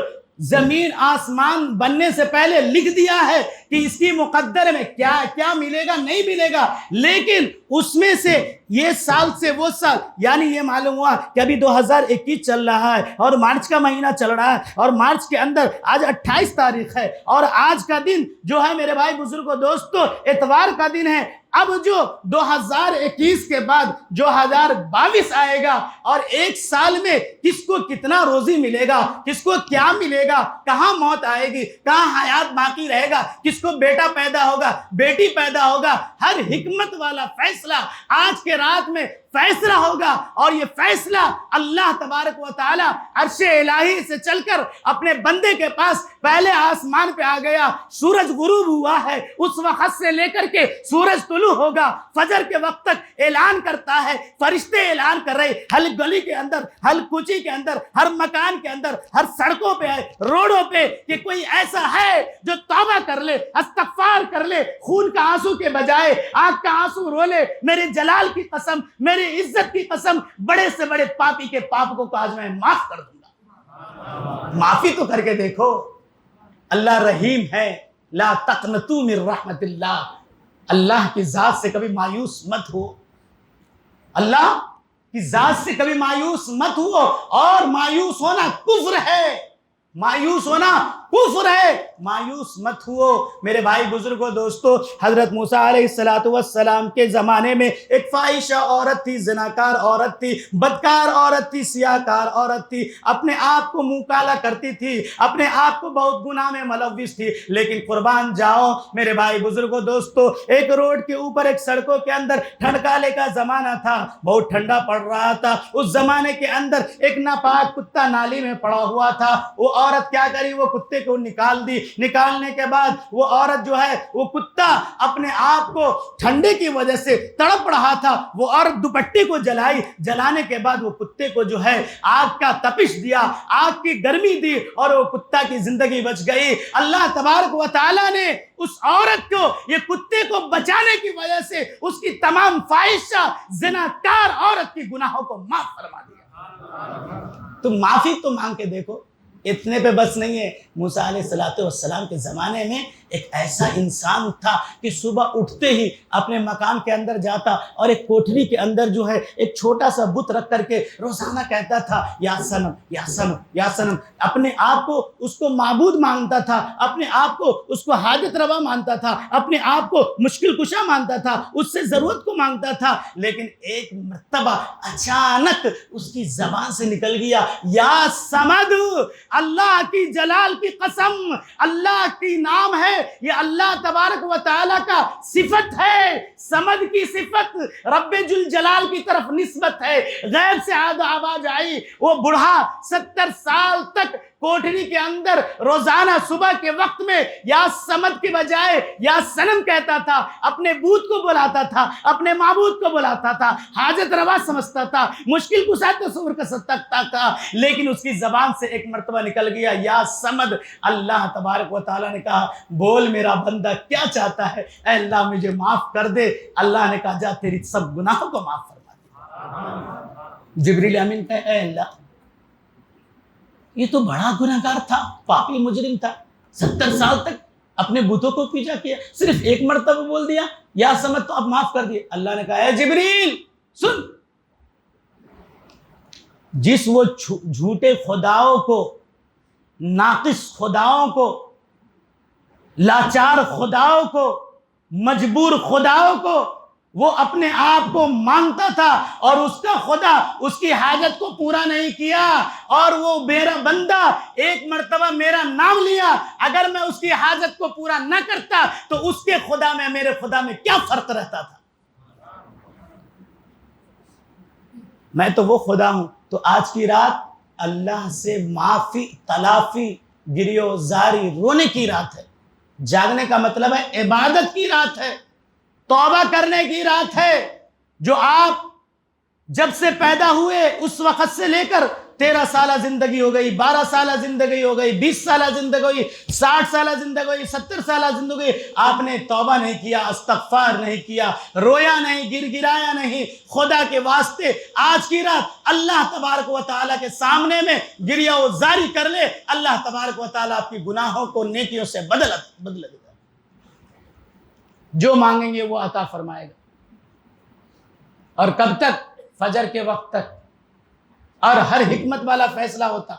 زمین آسمان بننے سے پہلے لکھ دیا ہے کہ اس کی مقدر میں کیا کیا ملے گا، نہیں ملے گا، لیکن اس میں سے یہ سال سے وہ سال، یعنی یہ معلوم ہوا کہ ابھی 2021 چل رہا ہے اور مارچ کا مہینہ چل رہا ہے، اور مارچ کے اندر آج 28 تاریخ ہے، اور آج کا دن جو ہے میرے بھائی بزرگوں دوستو اتوار کا دن ہے۔ اب جو 2021 کے بعد جو 2022 آئے گا، اور ایک سال میں کس کو کتنا روزی ملے گا، کس کو کیا ملے گا، کہاں موت آئے گی، کہاں حیات باقی رہے گا، کس کو بیٹا پیدا ہوگا، بیٹی پیدا ہوگا، ہر حکمت والا فیصلہ آج کے رات میں فیصلہ ہوگا، اور یہ فیصلہ اللہ تبارک و تعالی عرش الہی سے چل کر اپنے بندے کے پاس پہلے آسمان پہ آ گیا، سورج غروب ہوا ہے، اس وقت سے لے کر کے سورج طلوع ہوگا، فجر کے وقت تک اعلان کرتا ہے، فرشتے اعلان کر رہے، ہر گلی کے اندر، ہر کوچی کے اندر، ہر مکان کے اندر، ہر سڑکوں پہ، روڈوں پہ، کہ کوئی ایسا ہے جو توبہ کر لے، استغفار کر لے، خون کا آنسو کے بجائے آنکھ کا آنسو رو لے، میرے جلال کی قسم، میری عزت کی قسم، بڑے سے بڑے پاپی کے پاپ کو آج میں معاف کر دوں گا۔ معافی تو کر کے دیکھو، اللہ رحیم ہے، لا تقنطوا من رحمت اللہ، اللہ کی ذات سے کبھی مایوس مت ہو، اللہ کی ذات سے کبھی مایوس مت ہو، اور مایوس ہونا کفر ہے، مایوس ہونا کفر ہے، مایوس مت ہو میرے بھائی بزرگوں دوستو۔ حضرت موسیٰ علیہ السلام کے زمانے میں ایک فاحشہ عورت تھی، زناکار عورت تھی، بدکار عورت تھی، سیاہکار عورت تھی، اپنے آپ کو منہ کالا کرتی تھی، اپنے آپ کو بہت گناہ میں ملوث تھی، لیکن قربان جاؤ میرے بھائی بزرگوں دوستو، ایک روڈ کے اوپر، ایک سڑکوں کے اندر ٹھنڈکالے کا زمانہ تھا، بہت ٹھنڈا پڑ رہا تھا، اس زمانے کے اندر ایک ناپاک کتا نالی میں پڑا ہوا تھا، وہ عورت کیا کری، وہ کتے کو نکال دی، نکالنے کے بعد وہ عورت جو ہے وہ کتا اپنے آپ کو ٹھنڈے کی وجہ سے تڑپ رہا تھا، وہ عورت دوپٹے کو جلائی، جلانے کے بعد وہ کتے کو جو ہے آگ کا تپش دیا، آگ کی گرمی دی اور وہ کتا کی زندگی بچ گئی۔ اللہ تبارک و تعالیٰ نے اس عورت کو، یہ کتے کو بچانے کی وجہ سے اس کی تمام فاحشہ زناکار عورت کی گناہوں کو معاف فرما دیا۔ تم معافی تو مانگ کے دیکھو، اتنے پہ بس نہیں ہے۔ موسیٰ علیہ السلام کے زمانے میں ایک ایسا انسان تھا کہ صبح اٹھتے ہی اپنے مقام کے اندر جاتا اور ایک کوٹھری کے اندر جو ہے ایک چھوٹا سا بت رکھ کر کے روزانہ کہتا تھا یا صنم یا صنم یا صنم، اپنے آپ کو اس کو معبود مانتا تھا، اپنے آپ کو اس کو حاجت روا مانتا تھا، اپنے آپ کو مشکل کشا مانتا تھا، اس سے ضرورت کو مانگتا تھا۔ لیکن ایک مرتبہ اچانک اس کی زبان سے نکل گیا یا صمد، اللہ کی جلال کی قسم، اللہ کی نام ہے، یہ اللہ تبارک و تعالیٰ کا صفت ہے، صمد کی صفت رب جلال کی طرف نسبت ہے۔ غیب سے آواز آئی، وہ بڑھا 70 سال تک کوٹھری کے اندر روزانہ صبح کے وقت میں یا صمد کے بجائے یا صنم کہتا تھا، اپنے بت کو بلاتا تھا، اپنے معبود کو بلاتا تھا، حاجت روا سمجھتا تھا، مشکل کشا تصور کر سکتا تھا، لیکن اس کی زبان سے ایک مرتبہ نکل گیا یا صمد۔ اللہ تبارک و تعالیٰ نے کہا بول میرا بندہ کیا چاہتا ہے، اے اللہ مجھے معاف کر دے۔ اللہ نے کہا جا تیری سب گناہوں کو معاف فرما دے۔ جبریل امین کہے اے اللہ یہ تو بڑا گنہگار تھا، پاپی مجرم تھا، 70 سال تک اپنے بتوں کو پیچھا کیا، صرف ایک مرتبہ بول دیا یا سمجھ تو اب معاف کر دیے۔ اللہ نے کہا اے جبریل سن، جس وہ جھوٹے خداؤں کو، ناقص خداؤں کو، لاچار خداؤں کو، مجبور خداؤں کو وہ اپنے آپ کو مانتا تھا اور اس کا خدا اس کی حاجت کو پورا نہیں کیا، اور وہ میرا بندہ ایک مرتبہ میرا نام لیا، اگر میں اس کی حاجت کو پورا نہ کرتا تو اس کے خدا میں میرے خدا میں کیا فرق رہتا تھا؟ میں تو وہ خدا ہوں۔ تو آج کی رات اللہ سے معافی، تلافی، گریو زاری، رونے کی رات ہے۔ جاگنے کا مطلب ہے عبادت کی رات ہے، توبہ کرنے کی رات ہے۔ جو آپ جب سے پیدا ہوئے اس وقت سے لے کر 13 سالہ زندگی ہو گئی، 12 سالہ زندگی ہو گئی، 20 سالہ زندگی ہوئی، 60 سالہ زندگی ہوئی، 70 سالہ زندگی ہوئی، آپ نے توبہ نہیں کیا، استغفار نہیں کیا، رویا نہیں، گر گرایا نہیں۔ خدا کے واسطے آج کی رات اللہ تبارک و تعالیٰ کے سامنے میں گریہ و زاری کر لے، اللہ تبارک و تعالیٰ آپ کی گناہوں کو نیکیوں سے بدل دے گا۔ جو مانگیں گے وہ عطا فرمائے گا۔ اور کب تک؟ فجر کے وقت تک۔ اور ہر حکمت والا فیصلہ ہوتا،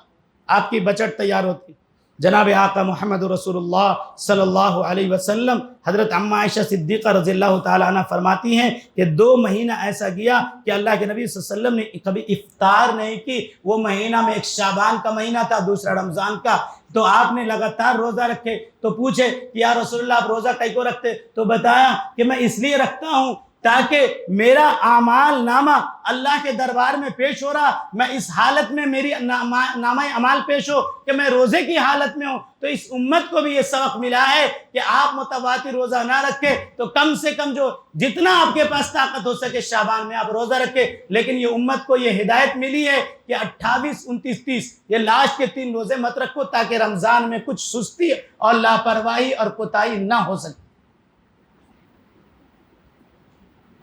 آپ کی بچت تیار ہوتی۔ جناب آقا محمد رسول اللہ صلی اللہ علیہ وسلم، حضرت عمہ عائشہ صدیقہ رضی اللہ تعالیٰ عنہ فرماتی ہیں کہ 2 مہینہ ایسا گیا کہ اللہ کے نبی صلی اللہ علیہ وسلم نے کبھی افطار نہیں کی۔ وہ مہینہ میں ایک شعبان کا مہینہ تھا، دوسرا رمضان کا، تو آپ نے لگاتار روزہ رکھے۔ تو پوچھے کہ یا رسول اللہ آپ روزہ کئی کو رکھتے؟ تو بتایا کہ میں اس لیے رکھتا ہوں تاکہ میرا اعمال نامہ اللہ کے دربار میں پیش ہو رہا، میں اس حالت میں میری نامہ اعمال پیش ہو کہ میں روزے کی حالت میں ہوں۔ تو اس امت کو بھی یہ سبق ملا ہے کہ آپ متواتر روزہ نہ رکھے تو کم سے کم جو جتنا آپ کے پاس طاقت ہو سکے شعبان میں آپ روزہ رکھے۔ لیکن یہ امت کو یہ ہدایت ملی ہے کہ 28، 29، 30 یہ لاسٹ کے 3 روزے مت رکھو تاکہ رمضان میں کچھ سستی اور لاپرواہی اور کوتاہی نہ ہو سکے۔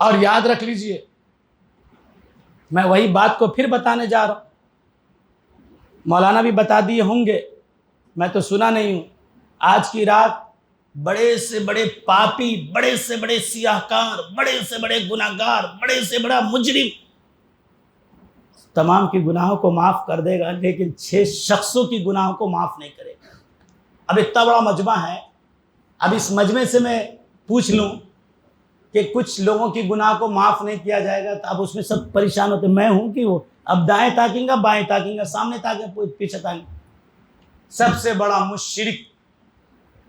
اور یاد رکھ لیجئے، میں وہی بات کو پھر بتانے جا رہا ہوں، مولانا بھی بتا دیے ہوں گے، میں تو سنا نہیں ہوں۔ آج کی رات بڑے سے بڑے پاپی، بڑے سے بڑے سیاہکار، بڑے سے بڑے گناہگار، بڑے سے بڑا مجرم تمام کی گناہوں کو معاف کر دے گا، لیکن 6 شخصوں کی گناہوں کو معاف نہیں کرے گا۔ اب اتنا بڑا مجمع ہے، اب اس مجمع سے میں پوچھ لوں کہ کچھ لوگوں کی گناہ کو معاف نہیں کیا جائے گا تو اب اس میں سب پریشان ہوتے، میں ہوں کہ وہ اب دائیں تاکیں گا، بائیں تاکیں گا، سامنے تاکیں، پیچھے تاکیں۔ سب سے بڑا مشرک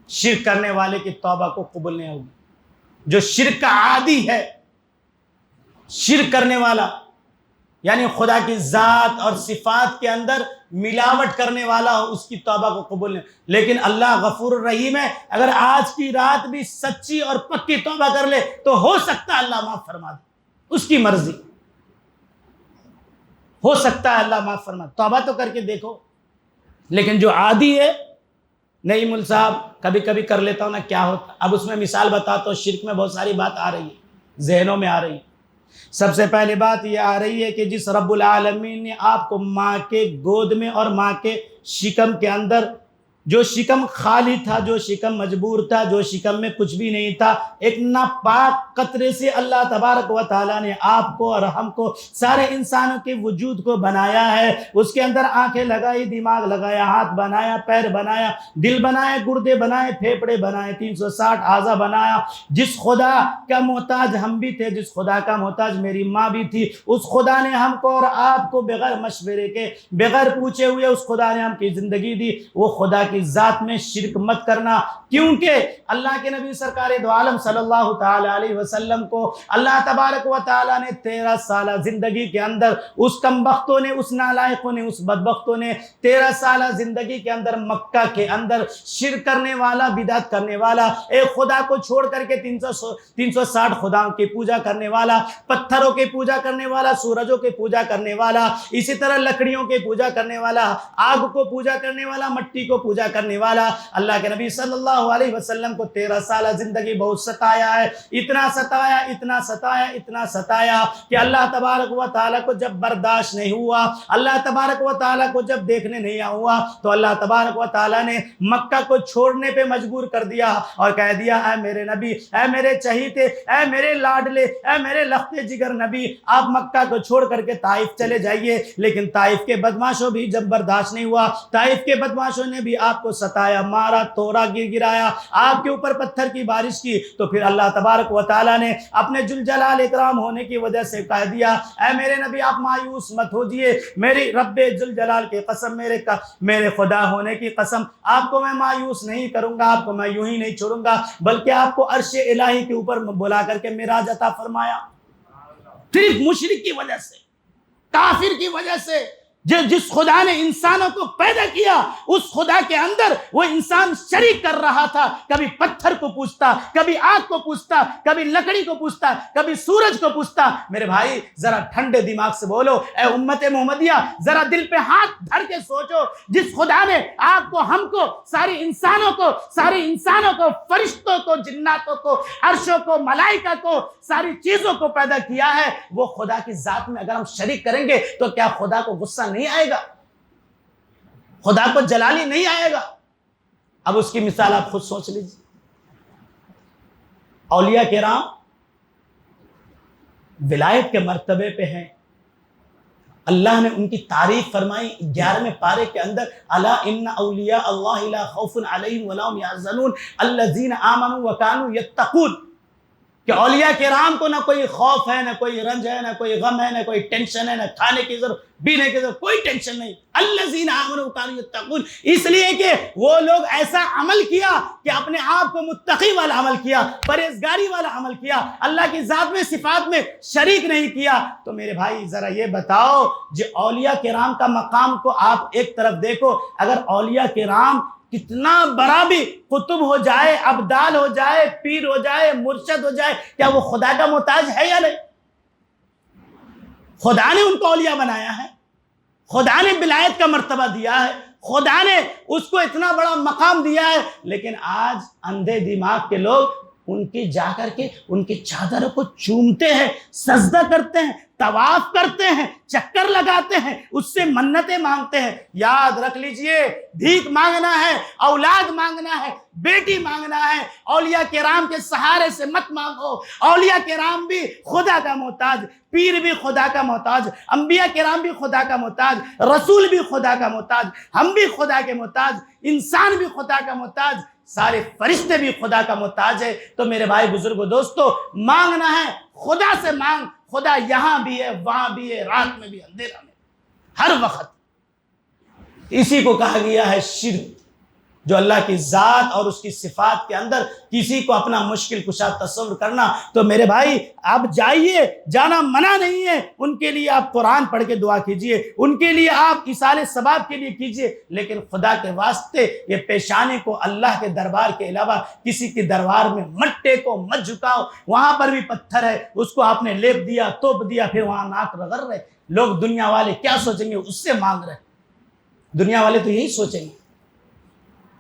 شرک کرنے والے کی توبہ کو قبول نہیں ہوگی۔ جو شرک کا عادی ہے، شرک کرنے والا، یعنی خدا کی ذات اور صفات کے اندر ملاوٹ کرنے والا ہو اس کی توبہ کو قبول نہیں. لیکن اللہ غفور الرحیم ہے، اگر آج کی رات بھی سچی اور پکی توبہ کر لے تو ہو سکتا ہے اللہ معاف فرما دے، اس کی مرضی، ہو سکتا ہے اللہ معاف فرما دے. توبہ تو کر کے دیکھو. لیکن جو عادی ہے، نہیں مل صاحب کبھی کبھی کر لیتا ہوں نا کیا ہوتا. اب اس میں مثال بتاتا ہوں، شرک میں بہت ساری بات آ رہی ہے، ذہنوں میں آ رہی ہے. سب سے پہلے بات یہ آ رہی ہے کہ جس رب العالمین نے آپ کو ماں کے گود میں اور ماں کے شکم کے اندر، جو شکم خالی تھا، جو شکم مجبور تھا، جو شکم میں کچھ بھی نہیں تھا، ایک ناپاک قطرے سے اللہ تبارک و تعالیٰ نے آپ کو اور ہم کو، سارے انسانوں کے وجود کو بنایا ہے. اس کے اندر آنکھیں لگائی، دماغ لگایا، ہاتھ بنایا، پیر بنایا، دل بنائے، گردے بنائے، پھیپڑے بنائے، 360 اعضاء بنایا. جس خدا کا محتاج ہم بھی تھے، جس خدا کا محتاج میری ماں بھی تھی، اس خدا نے ہم کو اور آپ کو بغیر مشورے کے، بغیر پوچھے ہوئے اس خدا نے ہم کی زندگی دی. وہ خدا کی ذات میں شرک مت کرنا، کیونکہ اللہ کے نبی سرکار دو عالم صلی اللہ تعالی علیہ وسلم کو اللہ تبارک و تعالی نے 13 سالہ زندگی کے اندر، اس کمبختوں نے، اس نالائقوں نے، اس بدبختوں نے 13 سالہ زندگی کے اندر مکہ کے اندر شرک کرنے والا، بدعت کرنے والا، ایک خدا کو چھوڑ کر کے 360 خداؤں کی پوجا کرنے والا، پتھروں کی پوجا کرنے والا، سورجوں کی پوجا کرنے والا، اسی طرح لکڑیوں کی پوجا کرنے والا، آگ کو پوجا کرنے والا، مٹی کو پوجا کرنے والا. اللہ کے نبی صلی اللہ علیہ وسلم کو 13 سالہ زندگی بہت ستایا ہے. اتنا ستایا، اتنا ستایا، اتنا ستایا کہ اللہ تبارک و تعالیٰ کو جب برداشت نہیں ہوا، اللہ تبارک و تعالیٰ کو جب دیکھنے نہیں ہوا، تو اللہ تبارک و تعالیٰ نے مکہ کو چھوڑنے پہ مجبور کر دیا اور کہہ دیا، اے میرے نبی، اے میرے چہیتے، اے میرے لاڈلے، اے میرے لختے جگر نبی، آپ مکہ کو چھوڑ کر کے طائف چلے جائیے. لیکن طائف کے بدماشوں بھی جب برداشت نہیں ہوا، طائف کے بدماشوں نے بھی آپ کو ستایا، مارا، توڑا، گرایا، آپ کے اوپر پتھر کی بارش کی. تو پھر اللہ تبارک و تعالیٰ نے اپنے ذوالجلال اکرام ہونے کی وجہ سے کہہ دیا، اے میرے نبی آپ مایوس مت ہوجئے، میری رب ذوالجلال کی قسم، میرے خدا ہونے کی قسم، آپ کو میں مایوس نہیں کروں گا، آپ کو میں یوں ہی نہیں چھوڑوں گا، بلکہ آپ کو عرش الہی کے اوپر بلا کر کے معراج عطا فرمایا. صرف مشرک کی وجہ سے، کافر کی وجہ سے، جس خدا نے انسانوں کو پیدا کیا، اس خدا کے اندر وہ انسان شریک کر رہا تھا. کبھی پتھر کو پوچھتا، کبھی آگ کو پوچھتا، کبھی لکڑی کو پوچھتا، کبھی سورج کو پوچھتا. میرے بھائی ذرا ٹھنڈے دماغ سے بولو، اے امت محمدیہ، ذرا دل پہ ہاتھ دھر کے سوچو، جس خدا نے آپ کو، ہم کو، سارے انسانوں کو، فرشتوں کو، جناتوں کو، عرشوں کو، ملائکہ کو، ساری چیزوں کو پیدا کیا ہے، وہ خدا کی ذات میں اگر ہم شریک کریں گے تو کیا خدا کو غصہ نہیں آئے گا؟ خدا کو جلالی نہیں آئے گا؟ اب اس کی مثال آپ خود سوچ لیجیے. اولیاء کرام ولایت کے مرتبے پہ ہیں. اللہ نے ان کی تعریف فرمائی 11ویں پارے کے اندر، الا ان اولیاء اللہ لا خوف علیہم ولا هم يحزنون الذین آمنوا وكانوا يتقون، کہ اولیاء کرام کو نہ کوئی خوف ہے، نہ کوئی رنج ہے، نہ کوئی غم ہے، نہ کوئی ٹینشن ہے، نہ کھانے کی ضرورت، پینے کی ضرورت، کوئی ٹینشن نہیں. الذین آمنوا وكانوا يتقون، اس لیے کہ وہ لوگ ایسا عمل کیا کہ اپنے آپ کو متقی والا عمل کیا، پرہیزگاری والا عمل کیا، اللہ کی ذات میں، صفات میں شریک نہیں کیا. تو میرے بھائی ذرا یہ بتاؤ، جو اولیاء کرام کا مقام کو آپ ایک طرف دیکھو، اگر اولیاء کرام کتنا بڑا بھی قطب ہو جائے، ابدال ہو جائے، پیر ہو جائے، مرشد ہو جائے، کیا وہ خدا کا محتاج ہے یا نہیں؟ خدا نے ان کو اولیاء بنایا ہے، خدا نے ولایت کا مرتبہ دیا ہے، خدا نے اس کو اتنا بڑا مقام دیا ہے. لیکن آج اندھے دماغ کے لوگ ان کی جا کر کے ان کی چادروں کو چومتے ہیں، سجدہ کرتے ہیں، طواف کرتے ہیں، چکر لگاتے ہیں، اس سے منتیں مانگتے ہیں. یاد رکھ لیجئے، بھیک مانگنا ہے، اولاد مانگنا ہے، بیٹی مانگنا ہے، اولیاء کرام کے سہارے سے مت مانگو. اولیاء کرام بھی خدا کا محتاج، پیر بھی خدا کا محتاج، انبیاء کرام بھی خدا کا محتاج، رسول بھی خدا کا محتاج، ہم بھی خدا کے محتاج، انسان بھی خدا کا محتاج، سارے فرشتے بھی خدا کا محتاج ہے. تو میرے بھائی بزرگوں، دوستو، مانگنا ہے خدا سے مانگ. خدا یہاں بھی ہے، وہاں بھی ہے، رات میں بھی، اندھیرا میں، ہر وقت. اسی کو کہا گیا ہے شرک. جو اللہ کی ذات اور اس کی صفات کے اندر کسی کو اپنا مشکل کشا تصور کرنا، تو میرے بھائی آپ جائیے، جانا منع نہیں ہے، ان کے لیے آپ قرآن پڑھ کے دعا کیجئے، ان کے لیے آپ ایصال ثواب کے لیے کیجئے، لیکن خدا کے واسطے یہ پیشانی کو اللہ کے دربار کے علاوہ کسی کے دربار میں مت ٹیکو، مت جھکاؤ۔ وہاں پر بھی پتھر ہے، اس کو آپ نے لیپ دیا، توپ دیا، پھر وہاں ناک رگڑ رہے۔ لوگ دنیا والے کیا سوچیں گے، اس سے مانگ رہے، دنیا والے تو یہی سوچیں گے۔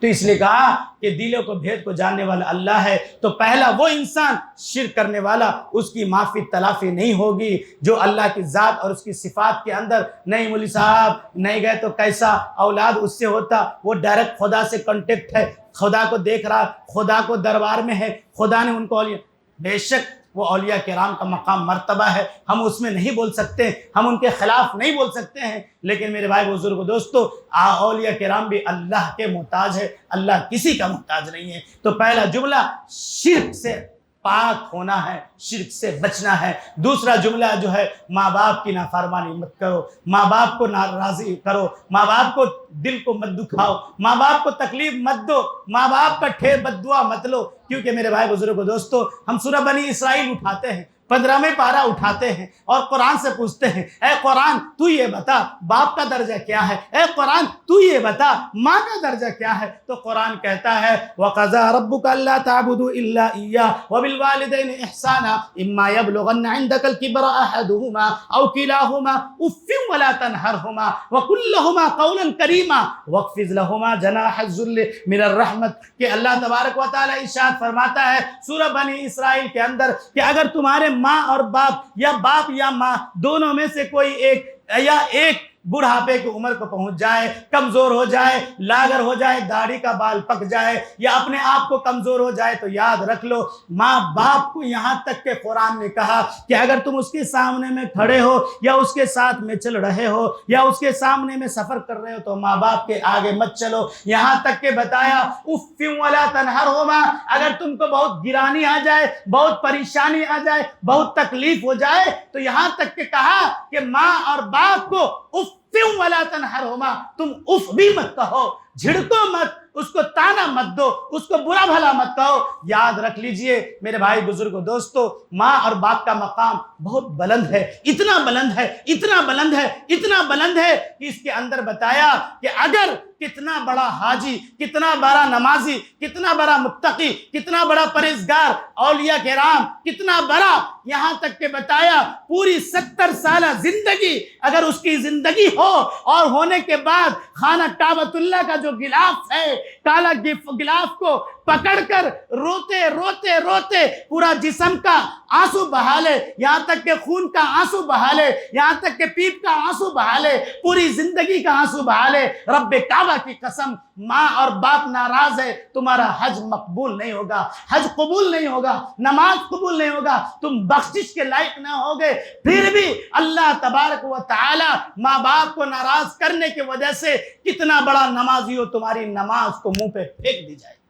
تو اس لیے کہا کہ دلوں کو بھید کو جاننے والا اللہ ہے، تو پہلا وہ انسان شرک کرنے والا، اس کی معافی تلافی نہیں ہوگی جو اللہ کی ذات اور اس کی صفات کے اندر نہیں مولوی صاحب نہیں گئے تو کیسا اولاد اس سے ہوتا، وہ ڈائریکٹ خدا سے کانٹیکٹ ہے، خدا کو دیکھ رہا، خدا کو دربار میں ہے، خدا نے ان کو اولیاء، بے شک وہ اولیاء کرام کا مقام مرتبہ ہے، ہم اس میں نہیں بول سکتے، ہم ان کے خلاف نہیں بول سکتے ہیں، لیکن میرے بھائی بزرگ دوستو، اولیاء کرام بھی اللہ کے محتاج ہے، اللہ کسی کا محتاج نہیں ہے۔ تو پہلا جملہ شرک سے پاک ہونا ہے، شرک سے بچنا ہے۔ دوسرا جملہ جو ہے، ماں باپ کی نافرمانی مت کرو، ماں باپ کو ناراضی کرو، ماں باپ کو دل کو مت دکھاؤ، ماں باپ کو تکلیف مت دو، ماں باپ کا ٹھیر بد دعا مت لو۔ کیونکہ میرے بھائی بزرگ دوستو، ہم سورہ بنی اسرائیل اٹھاتے ہیں، 15ویں پارہ اٹھاتے ہیں اور قرآن سے پوچھتے ہیں، اے قرآن تو یہ بتا باپ کا درجہ کیا ہے، اے قرآن تو یہ بتا ماں کا درجہ کیا ہے، تو قرآن کہتا ہے وَقَضَىٰ رَبُّكَ أَلَّا تَعْبُدُوا إِلَّا إِيَّاهُ وَبِالْوَالِدَيْنِ إِحْسَانًا إِمَّا يَبْلُغَنَّ عِندَكَ الْكِبَرَ أَحَدُهُمَا أَوْ كِلَاهُمَا أُفٍّ وَلَا تَنْهَرْهُمَا وَقُل لَّهُمَا قَوْلًا كَرِيمًا وَاخْفِضْ لَهُمَا جَنَاحَ الذُّلِّ مِنَ الرَّحْمَةِ کہ اللہ تبارک و تعالی ارشاد فرماتا ہے سورہ بنی اسرائیل کے اندر کہ اگر تمہارے ماں اور باپ یا ماں دونوں میں سے کوئی ایک بڑھاپے کی عمر کو پہنچ جائے، کمزور ہو جائے، لاغر ہو جائے، داڑھی کا بال پک جائے یا اپنے آپ کو کمزور ہو جائے، تو یاد رکھ لو ماں باپ کو، یہاں تک کہ قرآن نے کہا کہ اگر تم اس کے سامنے میں کھڑے ہو یا اس کے ساتھ میں چل رہے ہو یا اس کے سامنے میں سفر کر رہے ہو تو ماں باپ کے آگے مت چلو۔ یہاں تک کہ بتایا اف ولا تنہرہما، اگر تم کو بہت گرانی آ جائے، بہت پریشانی آ جائے، بہت تکلیف ہو جائے، تو یہاں تک کہ کہا کہ ماں اور باپ کو اف ولا تنہرہما، تم اف بھی مت کہو، جھڑکو مت، اس کو تانا مت دو، اس کو برا بھلا مت کہو۔ یاد رکھ لیجئے میرے بھائی بزرگو دوستو، ماں اور باپ کا مقام بہت بلند ہے، اتنا بلند ہے، اتنا بلند ہے، اتنا بلند ہے کہ اس کے اندر بتایا کہ اگر کتنا بڑا حاجی، کتنا بڑا نمازی، کتنا بڑا متقی، کتنا بڑا پرہیزگار، اولیاء کرام کتنا بڑا، یہاں تک کہ بتایا پوری 70 سالہ زندگی اگر اس کی زندگی ہو اور ہونے کے بعد خانہ کعبۃ اللہ کا جو غلاف ہے، کالا غلاف کو پکڑ کر روتے روتے روتے پورا جسم کا آنسو بہا لے، یہاں تک کہ خون کا آنسو بہا لے، یہاں تک کہ پیپ کا آنسو بہا لے، پوری زندگی کا آنسو بہا لے، رب کعبہ کی قسم ماں اور باپ ناراض ہے، تمہارا حج مقبول نہیں ہوگا، حج قبول نہیں ہوگا، نماز قبول نہیں ہوگا، تم بخشش کے لائق نہ ہوگے۔ پھر بھی اللہ تبارک و تعالی ماں باپ کو ناراض کرنے کی وجہ سے کتنا بڑا نمازی ہو، تمہاری نماز کو منہ پہ پھینک دی جائے۔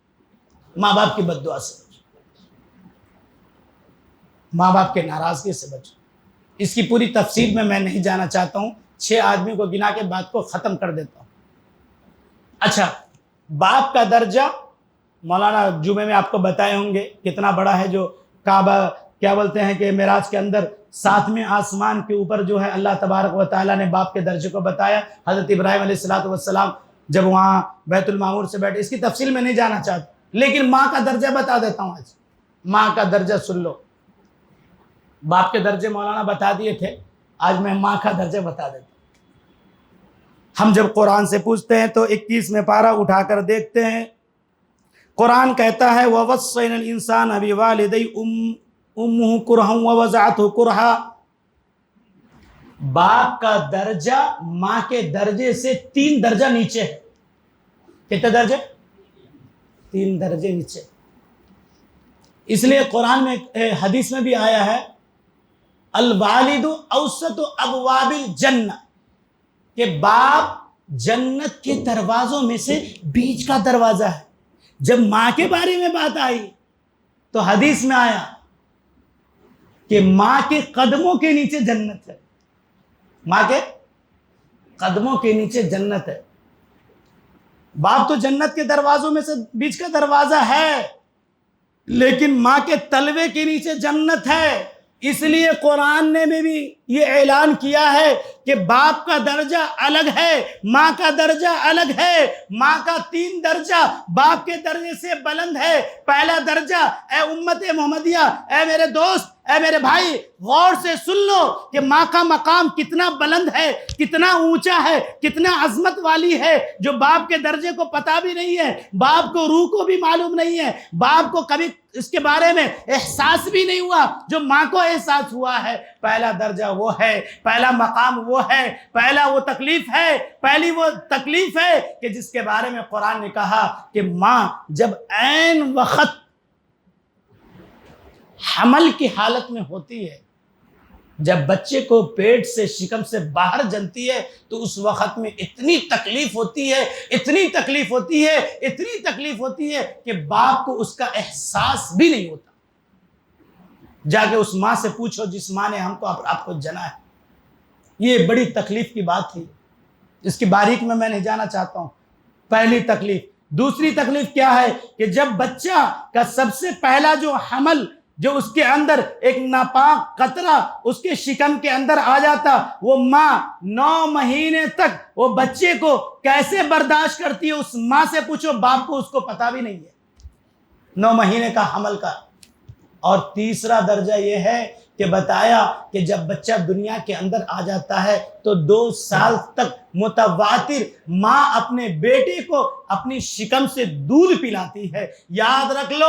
ماں باپ کی بد دعا سے بچو، ماں باپ کے ناراضگی سے بچو۔ اس کی پوری تفصیل میں نہیں جانا چاہتا ہوں، 6 آدمی کو گنا کے بات کو ختم کر دیتا ہوں۔ اچھا، باپ کا درجہ مولانا جمعے میں آپ کو بتائے ہوں گے کتنا بڑا ہے، جو کعبہ کیا بولتے ہیں کہ معراج کے اندر 7ویں آسمان کے اوپر جو ہے اللہ تبارک و تعالیٰ نے باپ کے درجے کو بتایا۔ حضرت ابراہیم علیہ السلام جب وہاں بیت المعمور سے بیٹھے، اس کی تفصیل میں نہیں جانا چاہتا، لیکن ماں کا درجہ بتا دیتا ہوں۔ آج ماں کا درجہ سن لو، باپ کے درجے مولانا بتا دیے تھے، آج میں ماں کا درجہ بتا دیتا ہوں۔ ہم جب قرآن سے پوچھتے ہیں تو 21 میں پارہ اٹھا کر دیکھتے ہیں، قرآن کہتا ہے وَوَصَّيْنَا الْإِنسَانَ بِوَالِدَيْهِ أُمُّهُ كُرْهًا وَوَضَعَتْهُ كُرْهًا، باپ کا درجہ ماں کے درجے سے 3 درجہ نیچے ہے۔ کتنے درجے؟ 3 درجے نیچے۔ اس لیے قرآن میں حدیث میں بھی آیا ہے الوالد اوسط ابواب الجنہ، کہ باپ جنت کے دروازوں میں سے بیچ کا دروازہ ہے۔ جب ماں کے بارے میں بات آئی تو حدیث میں آیا کہ ماں کے قدموں کے نیچے جنت ہے، ماں کے قدموں کے نیچے جنت ہے۔ باپ تو جنت کے دروازوں میں سے بیچ کا دروازہ ہے، لیکن ماں کے تلوے کے نیچے جنت ہے۔ اس لیے قرآن نے بھی یہ اعلان کیا ہے کہ باپ کا درجہ الگ ہے، ماں کا درجہ الگ ہے۔ ماں کا 3 درجہ باپ کے درجے سے بلند ہے۔ پہلا درجہ، اے امت محمدیہ، اے میرے دوست، اے میرے بھائی، غور سے سن لو کہ ماں کا مقام کتنا بلند ہے، کتنا اونچا ہے، کتنا عظمت والی ہے، جو باپ کے درجے کو پتہ بھی نہیں ہے، باپ کو روح کو بھی معلوم نہیں ہے، باپ کو کبھی اس کے بارے میں احساس بھی نہیں ہوا جو ماں کو احساس ہوا ہے۔ پہلا درجہ وہ ہے، پہلا مقام وہ ہے، پہلا وہ تکلیف ہے، پہلی وہ تکلیف ہے کہ جس کے بارے میں قرآن نے کہا کہ ماں جب عین وقت حمل کی حالت میں ہوتی ہے، جب بچے کو پیٹ سے شکم سے باہر جنتی ہے، تو اس وقت میں اتنی تکلیف ہوتی ہے، اتنی تکلیف ہوتی ہے، اتنی تکلیف ہوتی ہے کہ باپ کو اس کا احساس بھی نہیں ہوتا۔ جا کے اس ماں سے پوچھو جس ماں نے ہم کو آپ کو جنا ہے۔ یہ بڑی تکلیف کی بات تھی، اس کی باریک میں نہیں جانا چاہتا ہوں۔ پہلی تکلیف۔ دوسری تکلیف کیا ہے کہ جب بچہ کا سب سے پہلا جو حمل، جو اس کے اندر ایک ناپاک قطرہ اس کے شکم کے اندر آ جاتا، وہ ماں 9 مہینے تک وہ بچے کو کیسے برداشت کرتی ہے، اس ماں سے پوچھو، باپ کو اس کو پتہ بھی نہیں ہے 9 مہینے کا حمل کا۔ اور تیسرا درجہ یہ ہے کہ بتایا کہ جب بچہ دنیا کے اندر آ جاتا ہے تو 2 سال تک متواتر ماں اپنے بیٹے کو اپنی شکم سے دودھ پلاتی ہے۔ یاد رکھ لو،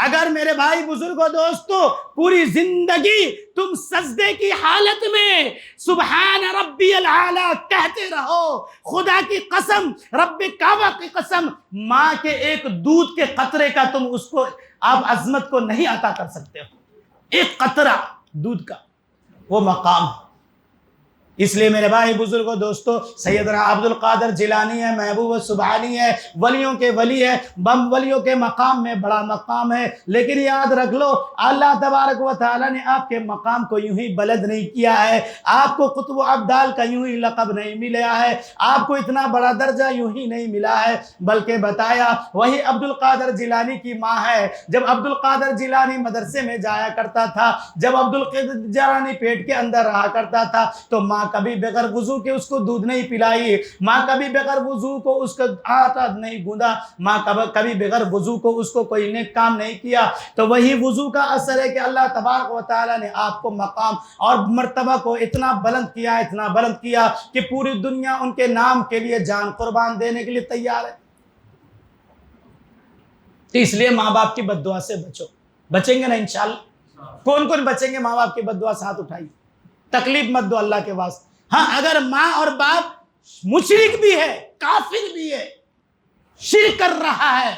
اگر میرے بھائی بزرگوں دوستو پوری زندگی تم سجدے کی حالت میں سبحان ربی العالی کہتے رہو، خدا کی قسم، رب کعبہ کی قسم، ماں کے ایک دودھ کے قطرے کا تم اس کو آپ عظمت کو نہیں عطا کر سکتے ہو۔ ایک قطرہ دودھ کا وہ مقام ہے۔ اس لیے میرے بھائی بزرگوں دوستو، سیدنا عبد القادر جیلانی ہے، محبوب سبحانی ہے، ولیوں کے ولی ہے، بم ولیوں کے مقام میں بڑا مقام ہے۔ لیکن یاد رکھ لو، اللہ تبارک و تعالی نے آپ کے مقام کو یوں ہی بلند نہیں کیا ہے، آپ کو قطب و ابدال کا یوں ہی لقب نہیں ملا ہے، آپ کو اتنا بڑا درجہ یوں ہی نہیں ملا ہے، بلکہ بتایا وہی عبد القادر جیلانی کی ماں ہے۔ جب عبد القادر جیلانی مدرسے میں جایا کرتا تھا، جب عبد القادر جیلانی پیٹ کے اندر رہا کرتا تھا، تو ماں کبھی بغیر وضو کے اس کو دودھ نہیں پلائی، ماں کبھی بغیر وضو کو اس کو آٹا نہیں گوندا، ماں کبھی بغیر وضو کو اس کو کوئی نیک کام نہیں کیا۔ تو وہی وضو کا اثر ہے کہ اللہ تبارک و تعالی نے آپ کو مقام اور مرتبہ کو اتنا بلند کیا، اتنا بلند کیا کہ پوری دنیا ان کے نام کے لیے جان قربان دینے کے لیے تیار ہے۔ تو اس لیے ماں باپ کی بد دعا سے بچو۔ بچیں گے نا انشاءاللہ؟ کون کون بچیں گے ماں باپ کی بد دعا سے؟ ہاتھ اٹھائیے۔ تکلیف مت دو اللہ کے واسطے۔ ہاں، اگر ماں اور باپ مشرک بھی ہے، کافر بھی ہے، شرک کر رہا ہے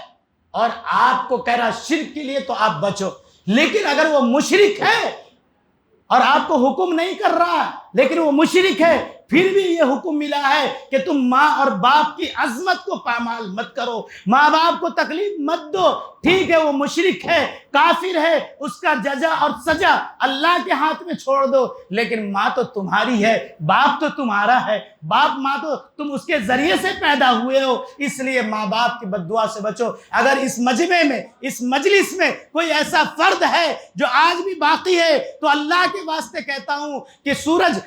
اور آپ کو کہہ رہا شرک کے لیے، تو آپ بچو۔ لیکن اگر وہ مشرک ہے اور آپ کو حکم نہیں کر رہا لیکن وہ مشرک ہے، پھر بھی یہ حکم ملا ہے کہ تم ماں اور باپ کی عظمت کو پامال مت کرو، ماں باپ کو تکلیف مت دو۔ ٹھیک ہے وہ مشرک ہے، کافر ہے، اس کا جزا اور سزا اللہ کے ہاتھ میں چھوڑ دو، لیکن ماں تو تمہاری ہے، باپ تو تمہارا ہے، باپ ماں تو تم اس کے ذریعے سے پیدا ہوئے ہو۔ اس لیے ماں باپ کی بد دعا سے بچو۔ اگر اس مجمع میں، اس مجلس میں کوئی ایسا فرد ہے جو آج بھی باقی ہے، تو اللہ کے واسطے کہتا ہوں کہ سورج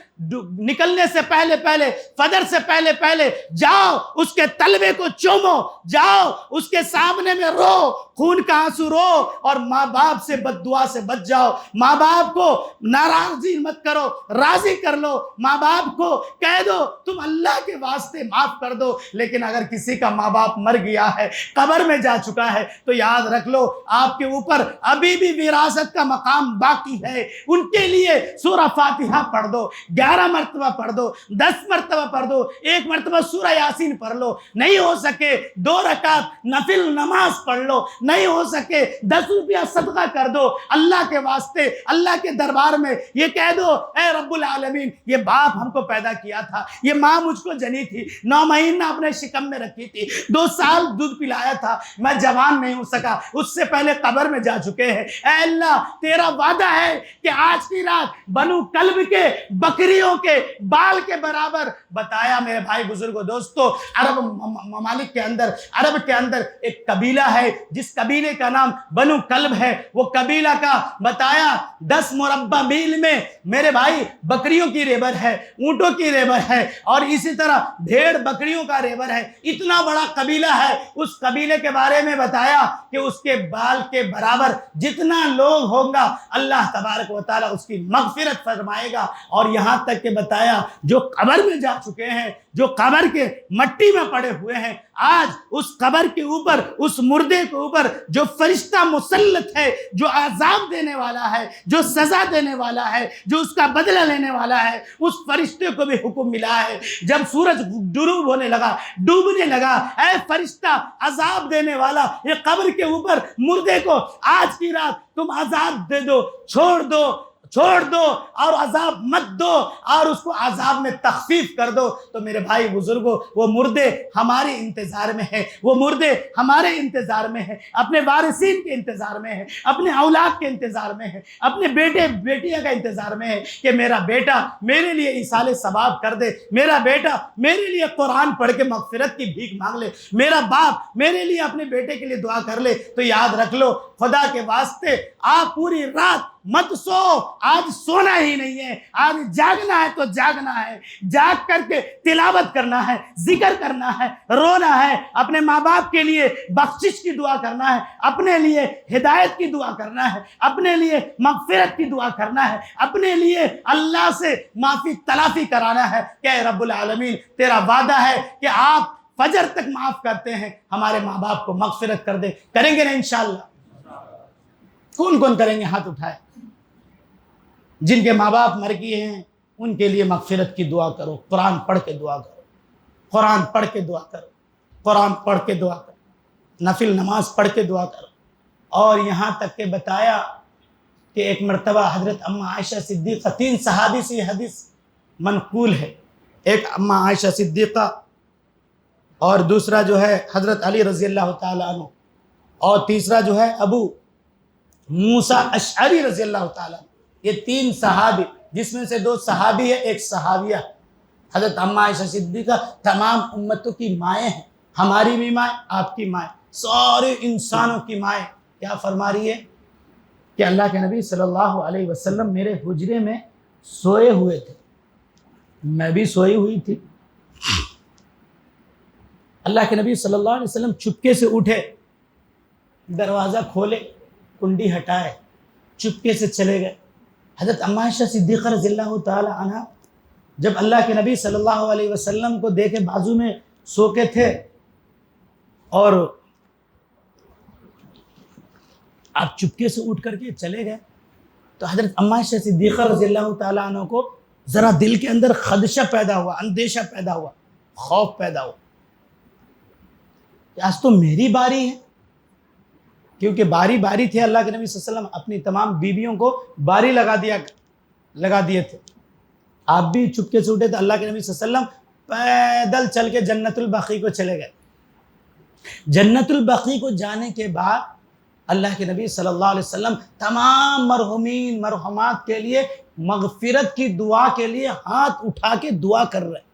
نکلنے سے پہلے پہلے، فجر سے پہلے پہلے جاؤ اس کے تلوے کو چومو، جاؤ اس کے سامنے میں رو، خون کا آنسو رو، اور ماں باپ سے بد دعا سے بچ جاؤ۔ ماں باپ کو ناراضی مت کرو، راضی کر لو، ماں باپ کو کہہ دو تم اللہ کے واسطے معاف کر دو۔ لیکن اگر کسی کا ماں باپ مر گیا ہے، قبر میں جا چکا ہے، تو یاد رکھ لو آپ کے اوپر ابھی بھی وراثت کا مقام باقی ہے۔ ان کے لیے سورہ فاتحہ پڑھ دو، 11 مرتبہ پڑھ دو، 10 مرتبہ پڑھ دو، 1 مرتبہ سورہ یاسین پڑھ لو، نہیں ہو سکے 2 رکعت نفل نماز پڑھ لو، نہیں ہو سکے 10 روپیہ صدقہ کر دو اللہ کے واسطے، اللہ کے دربار میں یہ کہہ دو اے رب العالمین یہ باپ ہم کو پیدا کیا تھا، یہ ماں مجھ کو جنی تھی، 9 مہینہ اپنے شکم میں رکھی تھی، 2 سال دودھ پلایا تھا، میں جوان نہیں ہو سکا، اس سے پہلے قبر میں جا چکے ہیں، اے اللہ تیرا وعدہ ہے کہ آج کی رات بنو کلب کے بکریوں کے بال کے برابر بتایا۔ میرے بھائی بزرگوں دوستو، عرب ممالک کے اندر، عرب کے اندر ایک قبیلہ ہے جس قبیلے کا نام بنو کلب ہے، وہ قبیلہ کا بتایا 10 مربع میل میں میرے بھائی بکریوں کی ریبر ہے، اونٹوں کی ریبر ہے، اور اسی طرح بھیڑ بکریوں کا ریبر ہے، اتنا بڑا قبیلہ ہے۔ اس قبیلے کے بارے میں بتایا کہ اس کے بال کے برابر جتنا لوگ ہوگا اللہ تبارک و تعالیٰ اس کی مغفرت فرمائے گا، اور یہاں تک کہ بتایا جو قبر میں جا چکے ہیں، جو قبر کے مٹی میں پڑے ہوئے ہیں، آج اس قبر کے اوپر، اس مردے کے اوپر جو فرشتہ مسلط ہے، جو عذاب دینے والا ہے، جو سزا دینے والا ہے، جو اس کا بدلہ لینے والا ہے، اس فرشتے کو بھی حکم ملا ہے جب سورج غروب ہونے لگا، ڈوبنے لگا، اے فرشتہ عذاب دینے والا یہ قبر کے اوپر مردے کو آج کی رات تم عذاب دے دو، چھوڑ دو اور عذاب مت دو اور اس کو عذاب میں تخفیف کر دو۔ تو میرے بھائی بزرگوں وہ مردے ہمارے انتظار میں ہیں، وہ مردے ہمارے انتظار میں ہیں، اپنے وارثین کے انتظار میں ہیں، اپنے اولاد کے انتظار میں ہیں، اپنے بیٹے بیٹیاں کا انتظار میں ہے کہ میرا بیٹا میرے لیے ایصال ثواب کر دے، میرا بیٹا میرے لیے قرآن پڑھ کے مغفرت کی بھیک مانگ لے، میرا باپ میرے لیے اپنے بیٹے کے لیے دعا کر لے۔ تو یاد رکھ لو خدا کے واسطے آپ پوری رات مت سو، آج سونا ہی نہیں ہے، آج جاگنا ہے تو جاگنا ہے، جاگ کر کے تلاوت کرنا ہے، ذکر کرنا ہے، رونا ہے، اپنے ماں باپ کے لیے بخشش کی دعا کرنا ہے، اپنے لیے ہدایت کی دعا کرنا ہے، اپنے لیے مغفرت کی دعا کرنا ہے، اپنے لیے اللہ سے معافی تلافی کرانا ہے کہ اے رب العالمین تیرا وعدہ ہے کہ آپ فجر تک معاف کرتے ہیں، ہمارے ماں باپ کو مغفرت کر دیں۔ کریں گے نا انشاءاللہ؟ کون کون کریں گے؟ ہاتھ اٹھائے۔ جن کے ماں باپ مر گئے ہیں ان کے لیے مغفرت کی دعا کرو، قرآن پڑھ کے دعا کرو، قرآن پڑھ کے دعا کرو، قرآن پڑھ کے دعا کرو، نفل نماز پڑھ کے دعا کرو۔ اور یہاں تک کہ بتایا کہ ایک مرتبہ حضرت اماں عائشہ صدیقہ، 3 صحابی سے یہ حدیث منقول ہے، ایک اماں عائشہ صدیقہ اور دوسرا جو ہے حضرت علی رضی اللہ تعالیٰ عنہ اور تیسرا جو ہے ابو موسیٰ اشعری رضی اللہ تعالیٰ عنہ۔ یہ 3 صحابی جس میں سے 2 صحابی ہے، ایک صحابیہ۔ حضرت اماں عائشہ صدیقہ تمام امتوں کی مائیں ہیں، ہماری بھی مائیں، آپ کی مائیں، سارے انسانوں کی مائیں۔ کیا فرما رہی ہے کہ اللہ کے نبی صلی اللہ علیہ وسلم میرے حجرے میں سوئے ہوئے تھے، میں بھی سوئی ہوئی تھی۔ اللہ کے نبی صلی اللہ علیہ وسلم چپکے سے اٹھے، دروازہ کھولے، کنڈی ہٹائے، چپکے سے چلے گئے۔ حضرت اماں عائشہ صدیقہ رضی اللہ تعالی عنہ جب اللہ کے نبی صلی اللہ علیہ وسلم کو دیکھے بازو میں سو کے تھے اور آپ چپکے سے اٹھ کر کے چلے گئے، تو حضرت اماں عائشہ صدیقہ رضی اللہ تعالی عنہ کو ذرا دل کے اندر خدشہ پیدا ہوا، اندیشہ پیدا ہوا، خوف پیدا ہوا کہ آج تو میری باری ہے، کیونکہ باری تھی۔ اللہ کے نبی صلی اللہ علیہ وسلم اپنی تمام بیویوں کو باری لگا دیے تھے۔ آپ بھی چپکے سے اٹھے تو اللہ کے نبی صلی اللہ علیہ وسلم پیدل چل کے جنت البقیع کو چلے گئے۔ جنت البقیع کو جانے کے بعد اللہ کے نبی صلی اللہ علیہ وسلم تمام مرحومین مرحومات کے لیے مغفرت کی دعا کے لیے ہاتھ اٹھا کے دعا کر رہے ہیں۔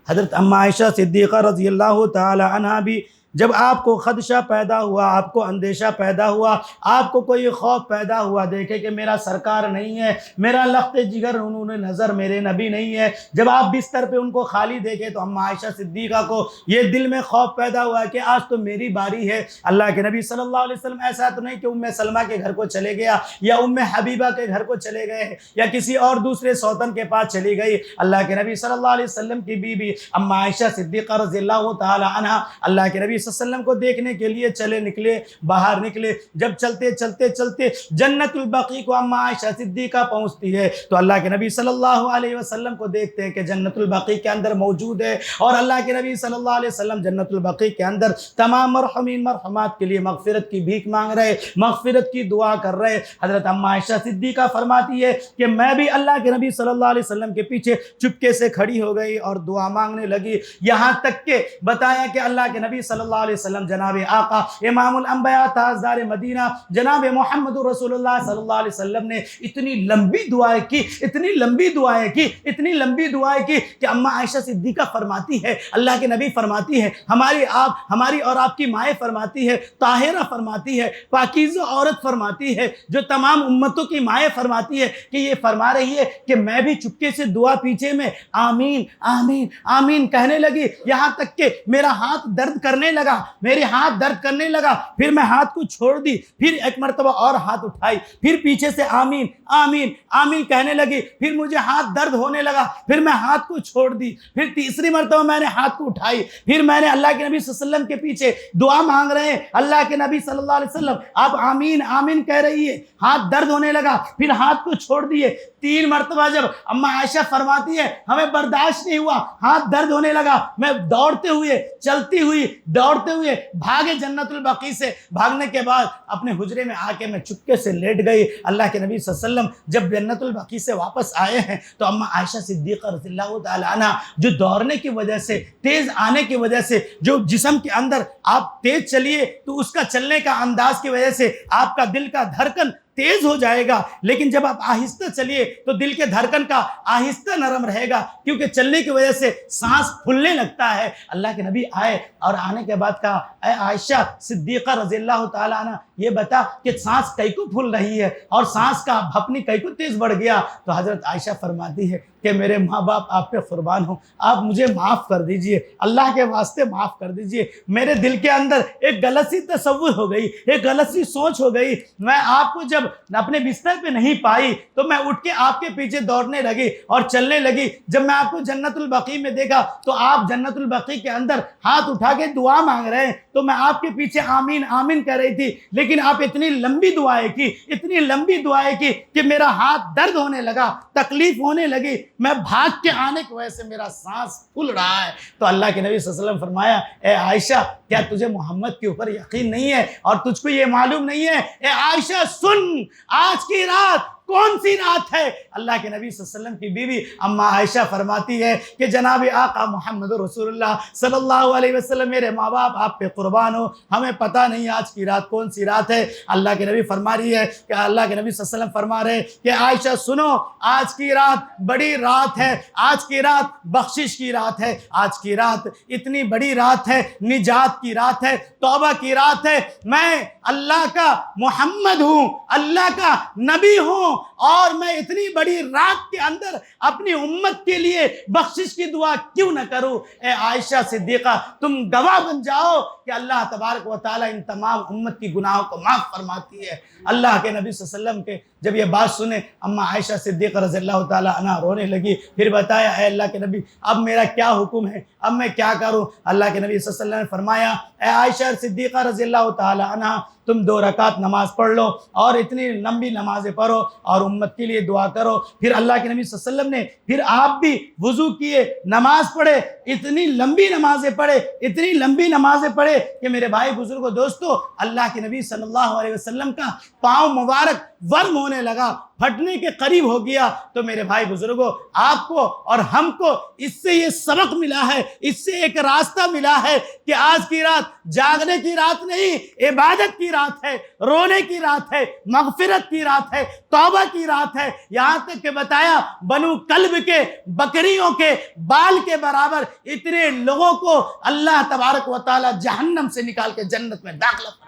حضرت اماں عائشہ صدیقہ رضی اللہ تعالی عنہا بھی جب آپ کو خدشہ پیدا ہوا، آپ کو اندیشہ پیدا ہوا، آپ کو کوئی خوف پیدا ہوا، دیکھے کہ میرا سرکار نہیں ہے، میرا لخت جگر انہوں نے نظر میرے نبی نہیں ہے، جب آپ بستر پہ ان کو خالی دیکھے تو اماں عائشہ صدیقہ کو یہ دل میں خوف پیدا ہوا کہ آج تو میری باری ہے۔ اللہ کے نبی صلی اللہ علیہ وسلم ایسا تو نہیں کہ ام سلمہ کے گھر کو چلے گیا یا ام حبیبہ کے گھر کو چلے گئے یا کسی اور دوسرے سوتن کے پاس چلی گئی۔ اللہ کے نبی صلی اللہ علیہ وسلم کی بیوی اماں عائشہ صدیقہ رضی اللہ تعالی عنہ اللہ کے نبی صلی اللہ علیہ وسلم کو دیکھنے کے لیے چلے نکلے، باہر نکلے. جب چلتے چلتے چلتے جنت البقیع کو اما عائشہ صدیقہ پہنچتی ہے تو اللہ کے نبی صلی اللہ علیہ وسلم کو دیکھتے ہیں کہ جنت البقیع کے اندر موجود ہے، اور اللہ کے نبی صلی اللہ علیہ وسلم جنت البقیع کے اندر تمام مرحومین مرحومات کے لیے مغفرت کی بھیک مانگ رہے، مغفرت کی دعا کر رہے. حضرت اما عائشہ صدیقہ فرماتی ہے کہ میں بھی اللہ کے نبی صلی اللہ علیہ وسلم کے پیچھے چپکے سے کھڑی ہو گئی اور دعا مانگنے لگی، یہاں تک کہ بتایا کہ اللہ کے نبی صلی اللہ علیہ وسلم جناب آقا امام الانبیاء تاجدار مدینہ جناب محمد رسول اللہ صلی اللہ علیہ وسلم نے اتنی لمبی دعائیں کی، اتنی لمبی دعائیں کی، اتنی لمبی دعائیں کی کہ اما عائشہ صدیقہ فرماتی ہے، اللہ کے نبی فرماتی ہے، ہماری اور آپ کی مائیں فرماتی ہے، طاہرہ فرماتی ہے، پاکیزہ عورت فرماتی ہے، جو تمام امتوں کی مائیں فرماتی ہے کہ یہ فرما رہی ہے کہ میں بھی چپکے سے دعا پیچھے میں آمین آمین آمین کہنے لگی، یہاں تک کہ میرا ہاتھ درد کرنے لگا، میرے ہاتھ درد کرنے لگا. پھر میں ہاتھ کو چھوڑ دی، پھر ایک مرتبہ اور ہاتھ اٹھائی، پھر پیچھے سے آمین آمین آمین کہنے لگی، پھر مجھے ہاتھ درد ہونے لگا، پھر میں ہاتھ کو چھوڑ دی، پھر تیسری مرتبہ میں نے ہاتھ کو اٹھائی، پھر میں نے اللہ کے نبی صلی اللہ علیہ وسلم کے پیچھے دعا مانگ رہے ہیں، اللہ کے نبی صلی اللہ علیہ وسلم آپ آمین آمین کہہ رہی ہے، ہاتھ درد ہونے لگا، پھر ہاتھ کو چھوڑ دیے. 3 مرتبہ جب اما عائشہ فرماتی ہے ہمیں برداشت نہیں ہوا، ہاتھ درد ہونے لگا، میں دوڑتے ہوئے چلتی ہوئی دوڑتے ہوئے بھاگے جنت البقیع سے. بھاگنے کے بعد اپنے حجرے میں آ کے میں چپکے سے لیٹ گئی. اللہ کے نبی صلی اللہ علیہ وسلم جب جنت البقیع سے واپس آئے ہیں تو اما عائشہ صدیقہ رضی اللہ تعالی عنہ جو دوڑنے کی وجہ سے، تیز آنے کی وجہ سے، جو جسم کے اندر آپ تیز چلیے تو اس کا چلنے کا انداز کی وجہ سے آپ کا دل کا دھڑکن تیز ہو جائے گا، لیکن جب آپ آہستہ چلیے تو دل کے دھڑکن کا آہستہ نرم رہے گا، کیونکہ چلنے کی وجہ سے سانس پھولنے لگتا ہے. اللہ کے نبی آئے اور آنے کے بعد کہا اے عائشہ صدیقہ رضی اللہ تعالیٰ عنہ یہ بتا کہ سانس کئی کو پھول رہی ہے اور سانس کا بھپنی کئی کو تیز بڑھ گیا. تو حضرت عائشہ فرماتی ہے کہ میرے ماں باپ آپ پہ قربان ہوں، آپ مجھے معاف کر دیجئے، اللہ کے واسطے معاف کر دیجئے. میرے دل کے اندر ایک غلط سی تصور ہو گئی، ایک غلط سی سوچ ہو گئی. میں آپ کو جب اپنے بستر پہ نہیں پائی تو میں اٹھ کے آپ کے پیچھے دوڑنے لگی اور چلنے لگی. جب میں آپ کو جنت البقیع میں دیکھا تو آپ جنت البقیع کے اندر ہاتھ اٹھا کے دعا مانگ رہے ہیں تو میں آپ کے پیچھے آمین آمین کہہ رہی تھی، لیکن آپ اتنی لمبی دعائیں کی، اتنی لمبی دعائیں کی کہ میرا ہاتھ درد ہونے لگا، تکلیف ہونے لگی. میں بھاگ کے آنے کی وجہ سے میرا سانس پھول رہا ہے. تو اللہ کے نبی صلی اللہ علیہ وسلم فرمایا اے عائشہ کیا تجھے محمد کے اوپر یقین نہیں ہے اور تجھ کو یہ معلوم نہیں ہے؟ اے عائشہ سن، آج کی رات کون سی رات ہے؟ اللہ کے نبی صلی اللہ علیہ وسلم کی بیوی اما عائشہ فرماتی ہے کہ جناب آقا محمد رسول اللہ صلی اللہ علیہ وسلم میرے ماں باپ آپ پہ قربان ہو، ہمیں پتہ نہیں آج کی رات کون سی رات ہے. اللہ کے نبی فرما رہی ہے کہ اللہ کے نبی صلی اللہ علیہ وسلم فرما رہے ہیں کہ عائشہ سنو، آج کی رات بڑی رات ہے، آج کی رات بخشش کی رات ہے، آج کی رات اتنی بڑی رات ہے، نجات کی رات ہے، توبہ کی رات ہے. میں اللہ کا محمد ہوں، اللہ کا نبی ہوں، اور میں اتنی بڑی رات کے اندر اپنی امت کے لیے بخشش کی دعا کیوں نہ کروں؟ اے عائشہ صدیقہ تم گواہ بن جاؤ کہ اللہ تبارک و تعالی ان تمام امت کی گناہوں کو معاف فرماتی ہے. اللہ کے نبی صلی اللہ علیہ وسلم کے جب یہ بات سنے اما عائشہ صدیقہ رضی اللہ تعالی عنہ رونے لگی. پھر بتایا اے اللہ کے نبی اب میرا کیا حکم ہے، اب میں کیا کروں؟ اللہ کے نبی صلی اللہ علیہ وسلم نے فرمایا اے عائشہ صدیقہ رضی اللہ تعالی عنہ تم 2 رکعت نماز پڑھ لو اور اتنی لمبی نمازیں پڑھو اور امت کے لیے دعا کرو. پھر اللہ کے نبی صلی اللہ علیہ وسلم نے پھر آپ بھی وضو کیے، نماز پڑھے، اتنی لمبی نمازیں پڑھے، اتنی لمبی نمازیں پڑھے کہ میرے بھائی بزرگوں دوستو اللہ کے نبی صلی اللہ علیہ وسلم کا پاؤں مبارک ورم ہونے لگا، پھٹنے کے قریب ہو گیا. تو میرے بھائی بزرگوں آپ کو اور ہم کو اس سے یہ سبق ملا ہے، اس سے ایک راستہ ملا ہے کہ آج کی رات جاگنے کی رات نہیں، عبادت کی رات ہے، رونے کی رات ہے، مغفرت کی رات ہے، توبہ کی رات ہے. یہاں تک کہ بتایا بنو کلب کے بکریوں کے بال کے برابر اتنے لوگوں کو اللہ تبارک و تعالی جہنم سے نکال کے جنت میں داخلہ فرماتا.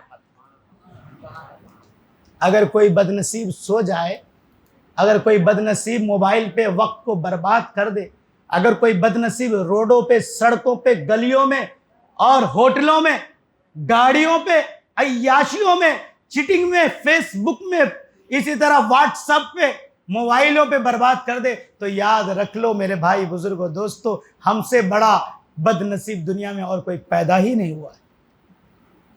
اگر کوئی بدنصیب سو جائے، اگر کوئی بدنصیب موبائل پہ وقت کو برباد کر دے، اگر کوئی بدنصیب روڈوں پہ، سڑکوں پہ، گلیوں میں اور ہوٹلوں میں، گاڑیوں پہ، عیاشیوں میں، چیٹنگ میں، فیس بک میں، اسی طرح واٹس ایپ پہ، موبائلوں پہ برباد کر دے، تو یاد رکھ لو میرے بھائی بزرگوں دوستو ہم سے بڑا بدنصیب دنیا میں اور کوئی پیدا ہی نہیں ہوا ہے.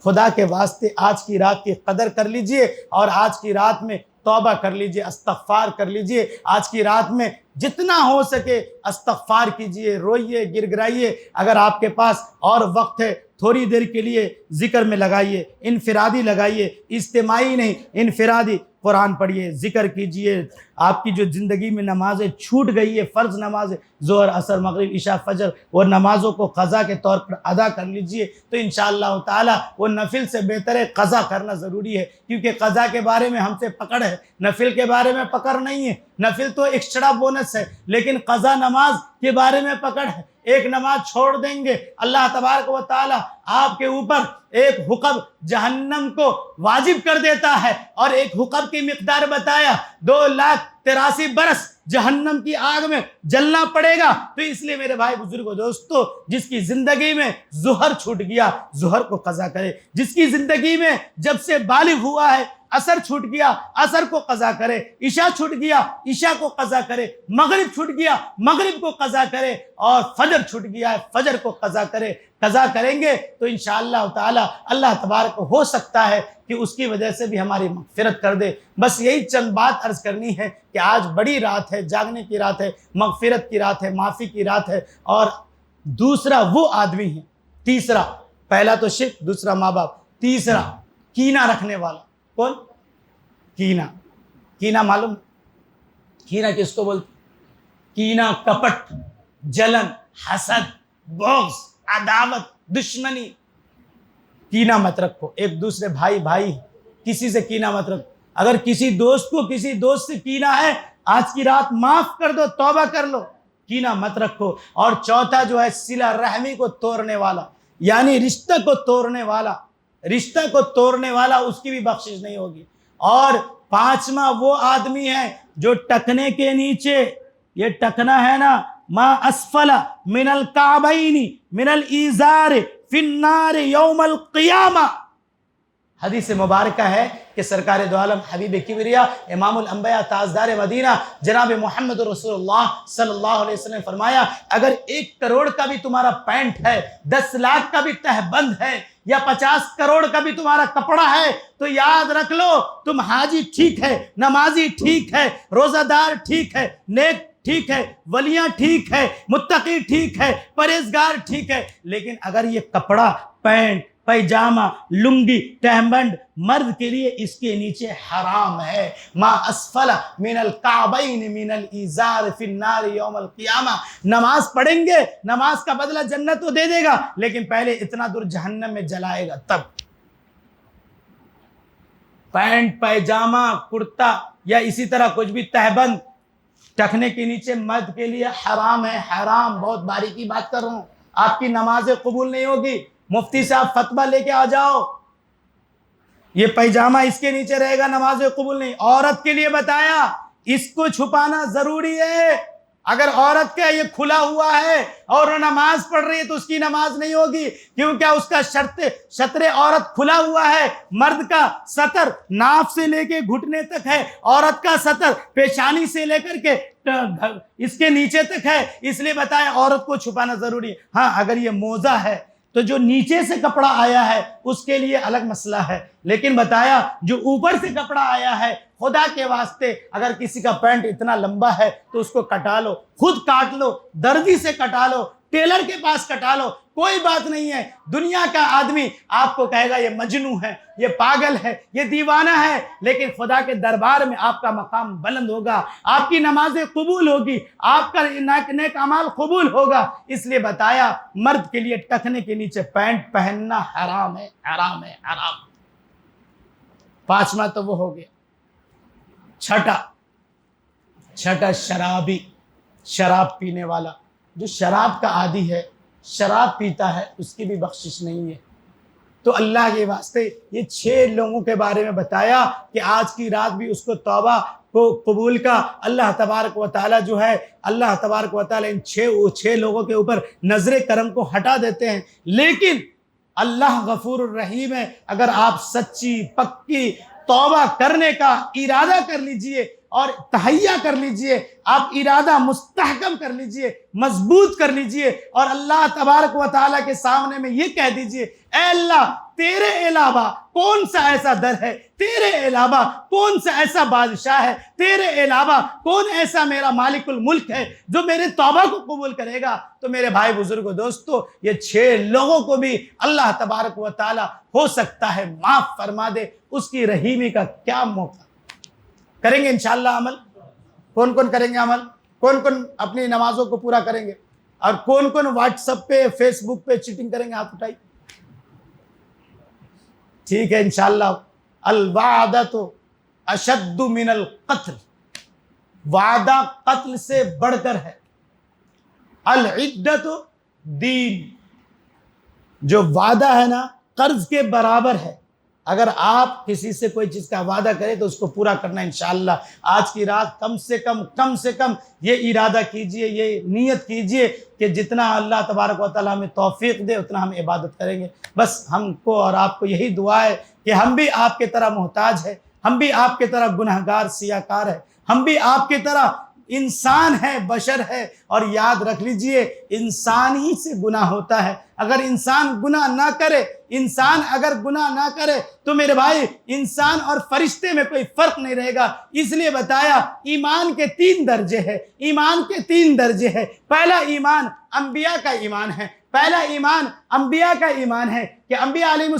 خدا کے واسطے آج کی رات کی قدر کر لیجئے اور آج کی رات میں توبہ کر لیجئے، استغفار کر لیجئے۔ آج کی رات میں جتنا ہو سکے استغفار کیجئے، روئیے، گر گرائیے۔ اگر آپ کے پاس اور وقت ہے تھوڑی دیر کے لیے ذکر میں لگائیے، انفرادی لگائیے، اجتماعی نہیں، انفرادی قرآن پڑھیے، ذکر کیجئے۔ آپ کی جو زندگی میں نمازیں چھوٹ گئی ہے، فرض نمازیں ظہر، عصر، مغرب، عشاء، فجر، وہ نمازوں کو قضا کے طور پر ادا کر لیجئے، تو انشاءاللہ تعالی وہ نفل سے بہتر ہے۔ قضا کرنا ضروری ہے، کیونکہ قضا کے بارے میں ہم سے پکڑ ہے، نفل کے بارے میں پکڑ نہیں ہے۔ نفل تو ایکسٹرا بونس ہے، لیکن قضا نماز کے بارے میں پکڑ ہے۔ ایک نماز چھوڑ دیں گے، اللہ تبارک و تعالی آپ کے اوپر ایک حکم جہنم کو واجب کر دیتا ہے، اور ایک حکم کی مقدار بتایا 2,83,000 برس جہنم کی آگ میں جلنا پڑے گا۔ تو اس لیے میرے بھائی بزرگوں دوستو، جس کی زندگی میں ظہر چھوٹ گیا ظہر کو قضا کرے، جس کی زندگی میں جب سے بالغ ہوا ہے عصر چھوٹ گیا عصر کو قضا کرے، عشاء چھوٹ گیا عشاء کو قضا کرے، مغرب چھوٹ گیا مغرب کو قضا کرے، اور فجر چھوٹ گیا ہے فجر کو قضا کرے۔ قضا کریں گے تو انشاءاللہ تعالی اللہ تبارک ہو سکتا ہے کہ اس کی وجہ سے بھی ہماری مغفرت کر دے۔ بس یہی چند بات عرض کرنی ہے کہ آج بڑی رات ہے، جاگنے کی رات ہے، مغفرت کی رات ہے، معافی کی رات ہے۔ اور دوسرا وہ آدمی ہے، تیسرا، پہلا تو شرک، دوسرا ماں باپ، تیسرا کینہ رکھنے والا۔ کون؟ کینہ۔ کینہ معلوم؟ کینہ کس کو بولتے؟ کینہ کپٹ، جلن، حسد، بغض، عداوت، دشمنی۔ کینہ مت رکھو، ایک دوسرے بھائی کسی سے کینہ مت رکھو۔ اگر کسی دوست کو کسی دوست سے کینہ ہے، آج کی رات معاف کر دو، توبہ کر لو، کینہ مت رکھو۔ اور چوتھا جو ہے صلہ رحمی کو توڑنے والا، یعنی رشتہ کو توڑنے والا، رشتہ کو توڑنے والا، اس کی بھی بخشش نہیں ہوگی۔ اور پانچواں وہ آدمی ہے جو ٹکنے کے نیچے، یہ ٹکنا ہے نا، ما اسفل من الکعبین من الازار فی النار یوم القیامہ۔ حدیث مبارکہ ہے کہ سرکار دو عالم حبیب کبریا امام الانبیاء تاجدار مدینہ جناب محمد رسول اللہ صلی اللہ علیہ وسلم نے فرمایا، اگر 1 کروڑ کا بھی تمہارا پینٹ ہے، 10 لاکھ کا بھی تہبند ہے، یا 50 کروڑ کا بھی تمہارا کپڑا ہے، تو یاد رکھ لو تم حاجی ٹھیک ہے، نمازی ٹھیک ہے، روزہ دار ٹھیک ہے، نیک ٹھیک ہے، ولیاں ٹھیک ہے، متقی ٹھیک ہے، پرہیزگار ٹھیک ہے، لیکن اگر یہ کپڑا، پینٹ، پیجامہ، لنگی، تہبند مرد کے لیے اس کے نیچے حرام ہے۔ ما اسفل من الکعبین من الازار فی النار یوم القیامہ۔ نماز پڑھیں گے، نماز کا بدلہ جنت تو دے دے گا، لیکن پہلے اتنا دور جہنم میں جلائے گا۔ تب پینٹ، پیجامہ، کرتا یا اسی طرح کچھ بھی تہبند ٹکنے کے نیچے مرد کے لیے حرام ہے، حرام۔ بہت باریکی بات کر رہا ہوں، آپ کی نمازیں قبول نہیں ہوگی۔ مفتی صاحب فتویٰ لے کے آ جاؤ، یہ پیجامہ اس کے نیچے رہے گا، نمازیں قبول نہیں۔ عورت کے لیے بتایا اس کو چھپانا ضروری ہے۔ اگر عورت کا یہ کھلا ہوا ہے اور وہ نماز پڑھ رہی ہے تو اس کی نماز نہیں ہوگی، کیونکہ اس کا شطر عورت کھلا ہوا ہے۔ مرد کا سطر ناف سے لے کے گھٹنے تک ہے، عورت کا سطر پیشانی سے لے کر کے اس کے نیچے تک ہے، اس لیے بتایا عورت کو چھپانا ضروری ہے۔ ہاں اگر یہ موزہ ہے تو جو نیچے سے کپڑا آیا ہے اس کے لیے الگ مسئلہ ہے، لیکن بتایا جو اوپر سے کپڑا آیا ہے، خدا کے واسطے اگر کسی کا پینٹ اتنا لمبا ہے تو اس کو کٹا لو، خود کاٹ لو، دردی سے کٹا لو، ٹیلر کے پاس کٹا لو، کوئی بات نہیں ہے۔ دنیا کا آدمی آپ کو کہے گا یہ مجنون ہے، یہ پاگل ہے، یہ دیوانہ ہے، لیکن خدا کے دربار میں آپ کا مقام بلند ہوگا، آپ کی نمازیں قبول ہوگی، آپ کا نیک اعمال قبول ہوگا۔ اس لیے بتایا مرد کے لیے ٹکنے کے نیچے پینٹ پہننا حرام ہے، حرام ہے، حرام۔ پانچواں تو وہ ہو گیا۔ چھٹا شرابی، شراب پینے والا۔ جو شراب کا عادی ہے، شراب پیتا ہے، اس کی بھی بخشش نہیں ہے۔ تو اللہ کے واسطے یہ 6 لوگوں کے بارے میں بتایا کہ آج کی رات بھی اس کو توبہ کو قبول کا اللہ تبارک و تعالی جو ہے، اللہ تبارک و تعالی ان 6 لوگوں کے اوپر نظر کرم کو ہٹا دیتے ہیں۔ لیکن اللہ غفور الرحیم ہے، اگر آپ سچی پکی توبہ کرنے کا ارادہ کر لیجئے اور تہیا کر لیجئے، آپ ارادہ مستحکم کر لیجئے، مضبوط کر لیجئے، اور اللہ تبارک و تعالیٰ کے سامنے میں یہ کہہ دیجئے، اے اللہ تیرے علاوہ کون سا ایسا در ہے، تیرے علاوہ کون سا ایسا بادشاہ ہے، تیرے علاوہ کون ایسا میرا مالک الملک ہے جو میرے توبہ کو قبول کرے گا۔ تو میرے بھائی بزرگوں دوستو، یہ 6 لوگوں کو بھی اللہ تبارک و تعالیٰ ہو سکتا ہے معاف فرما دے۔ اس کی رحیمی کا کیا موقع۔ کریں گے انشاءاللہ عمل؟ کون کون کریں گے عمل؟ کون کون اپنی نمازوں کو پورا کریں گے؟ اور کون کون واٹس ایپ پہ فیس بک پہ چیٹنگ کریں گے؟ ہاتھ اٹھائی۔ ٹھیک ہے انشاءاللہ۔ الوعدۃ اشد من القتل، وعدہ قتل سے بڑھ کر ہے۔ العدۃ دین، جو وعدہ ہے نا قرض کے برابر ہے۔ اگر آپ کسی سے کوئی چیز کا وعدہ کریں تو اس کو پورا کرنا انشاءاللہ۔ آج کی رات کم سے کم یہ ارادہ کیجئے، یہ نیت کیجئے کہ جتنا اللہ تبارک و تعالیٰ ہمیں توفیق دے اتنا ہم عبادت کریں گے۔ بس ہم کو اور آپ کو یہی دعا ہے کہ ہم بھی آپ کی طرح محتاج ہیں، ہم بھی آپ کی طرح گنہگار سیاہکار ہیں، ہم بھی آپ کی طرح انسان ہے، بشر ہے، اور یاد رکھ لیجئے انسان ہی سے گناہ ہوتا ہے۔ اگر انسان گناہ نہ کرے تو میرے بھائی انسان اور فرشتے میں کوئی فرق نہیں رہے گا۔ اس لیے بتایا ایمان کے 3 درجے ہیں، ایمان کے 3 درجے ہیں۔ پہلا ایمان انبیاء کا ایمان ہے، پہلا ایمان انبیاء کا ایمان ہے کہ انبیاء علیہ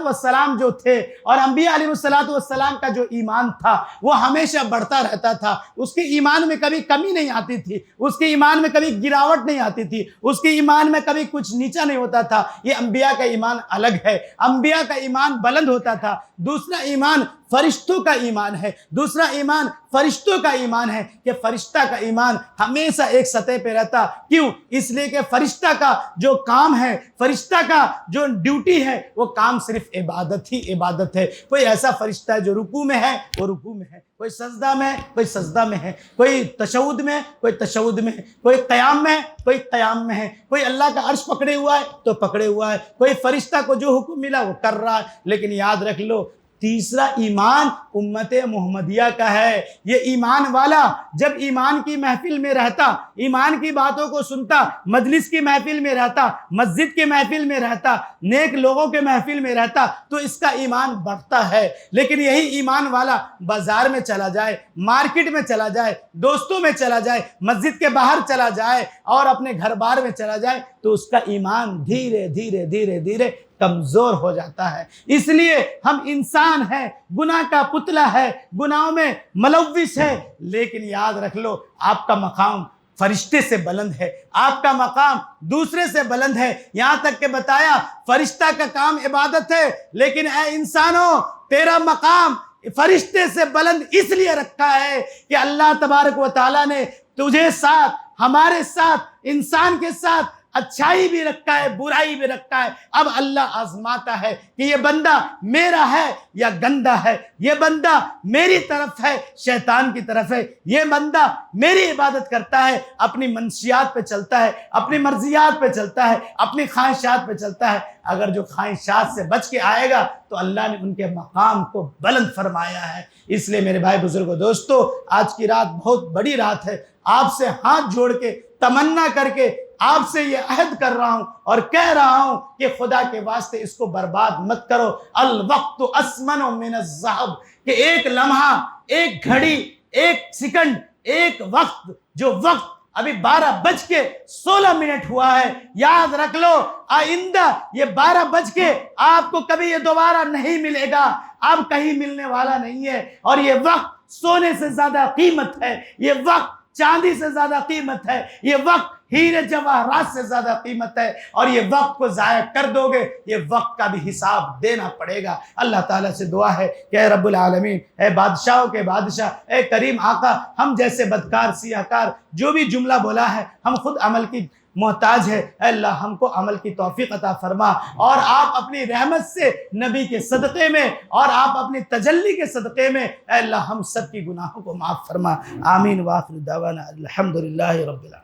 السلام جو تھے، اور انبیاء علیہ السلام کا جو ایمان تھا وہ ہمیشہ بڑھتا رہتا تھا۔ اس کے ایمان میں کبھی کمی نہیں آتی تھی، اس کے ایمان میں کبھی گراوٹ نہیں آتی تھی، اس کے ایمان میں کبھی کچھ نیچا نہیں ہوتا تھا۔ یہ انبیاء کا ایمان الگ ہے، انبیاء کا ایمان بلند ہوتا تھا۔ دوسرا ایمان فرشتوں کا ایمان ہے، دوسرا ایمان فرشتوں کا ایمان ہے کہ فرشتہ کا ایمان ہمیشہ ایک سطح پہ رہتا۔ کیوں؟ اس لیے کہ فرشتہ کا جو کام ہے، فرشتہ کا جو ڈیوٹی ہے، وہ کام صرف عبادت ہی عبادت ہے۔ کوئی ایسا فرشتہ ہے جو رکوع میں ہے، وہ رکوع میں ہے، کوئی سجدہ میں، کوئی سجدہ میں ہے، کوئی تشہد میں، کوئی تشہد میں ہے، کوئی قیام میں، کوئی قیام میں ہے، کوئی اللہ کا عرش پکڑے ہوا ہے تو پکڑے ہوا ہے، کوئی فرشتہ کو جو حکم ملا وہ کر رہا ہے۔ لیکن یاد رکھ لو تیسرا ایمان امت محمدیہ کا ہے۔ یہ ایمان والا جب ایمان کی محفل میں رہتا، ایمان کی باتوں کو سنتا، مجلس کی محفل میں رہتا، مسجد کے محفل میں رہتا، نیک لوگوں کے محفل میں رہتا تو اس کا ایمان بڑھتا ہے۔ لیکن یہی ایمان والا بازار میں چلا جائے، مارکیٹ میں چلا جائے، دوستوں میں چلا جائے، مسجد کے باہر چلا جائے اور اپنے گھر بار میں چلا جائے تو اس کا ایمان دھیرے دھیرے کمزور ہو جاتا ہے۔ اس لیے ہم انسان ہیں، گناہ کا پتلا ہے، گناہوں میں ملوث ہے، لیکن یاد رکھ لو آپ کا مقام فرشتے سے بلند ہے، آپ کا مقام دوسرے سے بلند ہے۔ یہاں تک کہ بتایا فرشتہ کا کام عبادت ہے، لیکن اے انسانوں تیرا مقام فرشتے سے بلند اس لیے رکھا ہے کہ اللہ تبارک و تعالیٰ نے تجھے ساتھ، ہمارے ساتھ، انسان کے ساتھ اچھائی بھی رکھا ہے، برائی بھی رکھا ہے۔ اب اللہ آزماتا ہے کہ یہ بندہ میرا ہے یا گندا ہے، یہ بندہ میری طرف ہے شیطان کی طرف ہے، یہ بندہ میری عبادت کرتا ہے، اپنی منشیات پہ چلتا ہے، اپنی مرضیات پہ چلتا ہے، اپنی خواہشات پہ چلتا ہے۔ اگر جو خواہشات سے بچ کے آئے گا تو اللہ نے ان کے مقام کو بلند فرمایا ہے۔ اس لیے میرے بھائی بزرگوں دوستو، آج کی رات بہت بڑی رات ہے۔ آپ سے ہاتھ جوڑ کے تمنا کر کے آپ سے یہ عہد کر رہا ہوں اور کہہ رہا ہوں کہ خدا کے واسطے اس کو برباد مت کرو۔ الوقت اسمن من الذهب، کہ ایک لمحہ، ایک گھڑی، ایک سیکنڈ، ایک وقت، جو وقت ابھی 12:16 ہوا ہے، یاد رکھ لو آئندہ یہ 12 آپ کو کبھی یہ دوبارہ نہیں ملے گا، اب کہیں ملنے والا نہیں ہے۔ اور یہ وقت سونے سے زیادہ قیمت ہے، یہ وقت چاندی سے زیادہ قیمت ہے، یہ وقت ہیرے جواہرات سے زیادہ قیمت ہے، اور یہ وقت کو ضائع کر دو گے یہ وقت کا بھی حساب دینا پڑے گا۔ اللہ تعالیٰ سے دعا ہے کہ اے رب العالمین، اے بادشاہوں کے بادشاہ، اے کریم آقا، ہم جیسے بدکار سیاہکار جو بھی جملہ بولا ہے ہم خود عمل کی محتاج ہے، اے اللہ ہم کو عمل کی توفیق عطا فرما، اور آپ اپنی رحمت سے نبی کے صدقے میں اور آپ اپنی تجلی کے صدقے میں اے اللہ ہم سب کی گناہوں کو معاف فرما۔ آمین۔ وآخر دعوانا الحمدللہ رب العالمین۔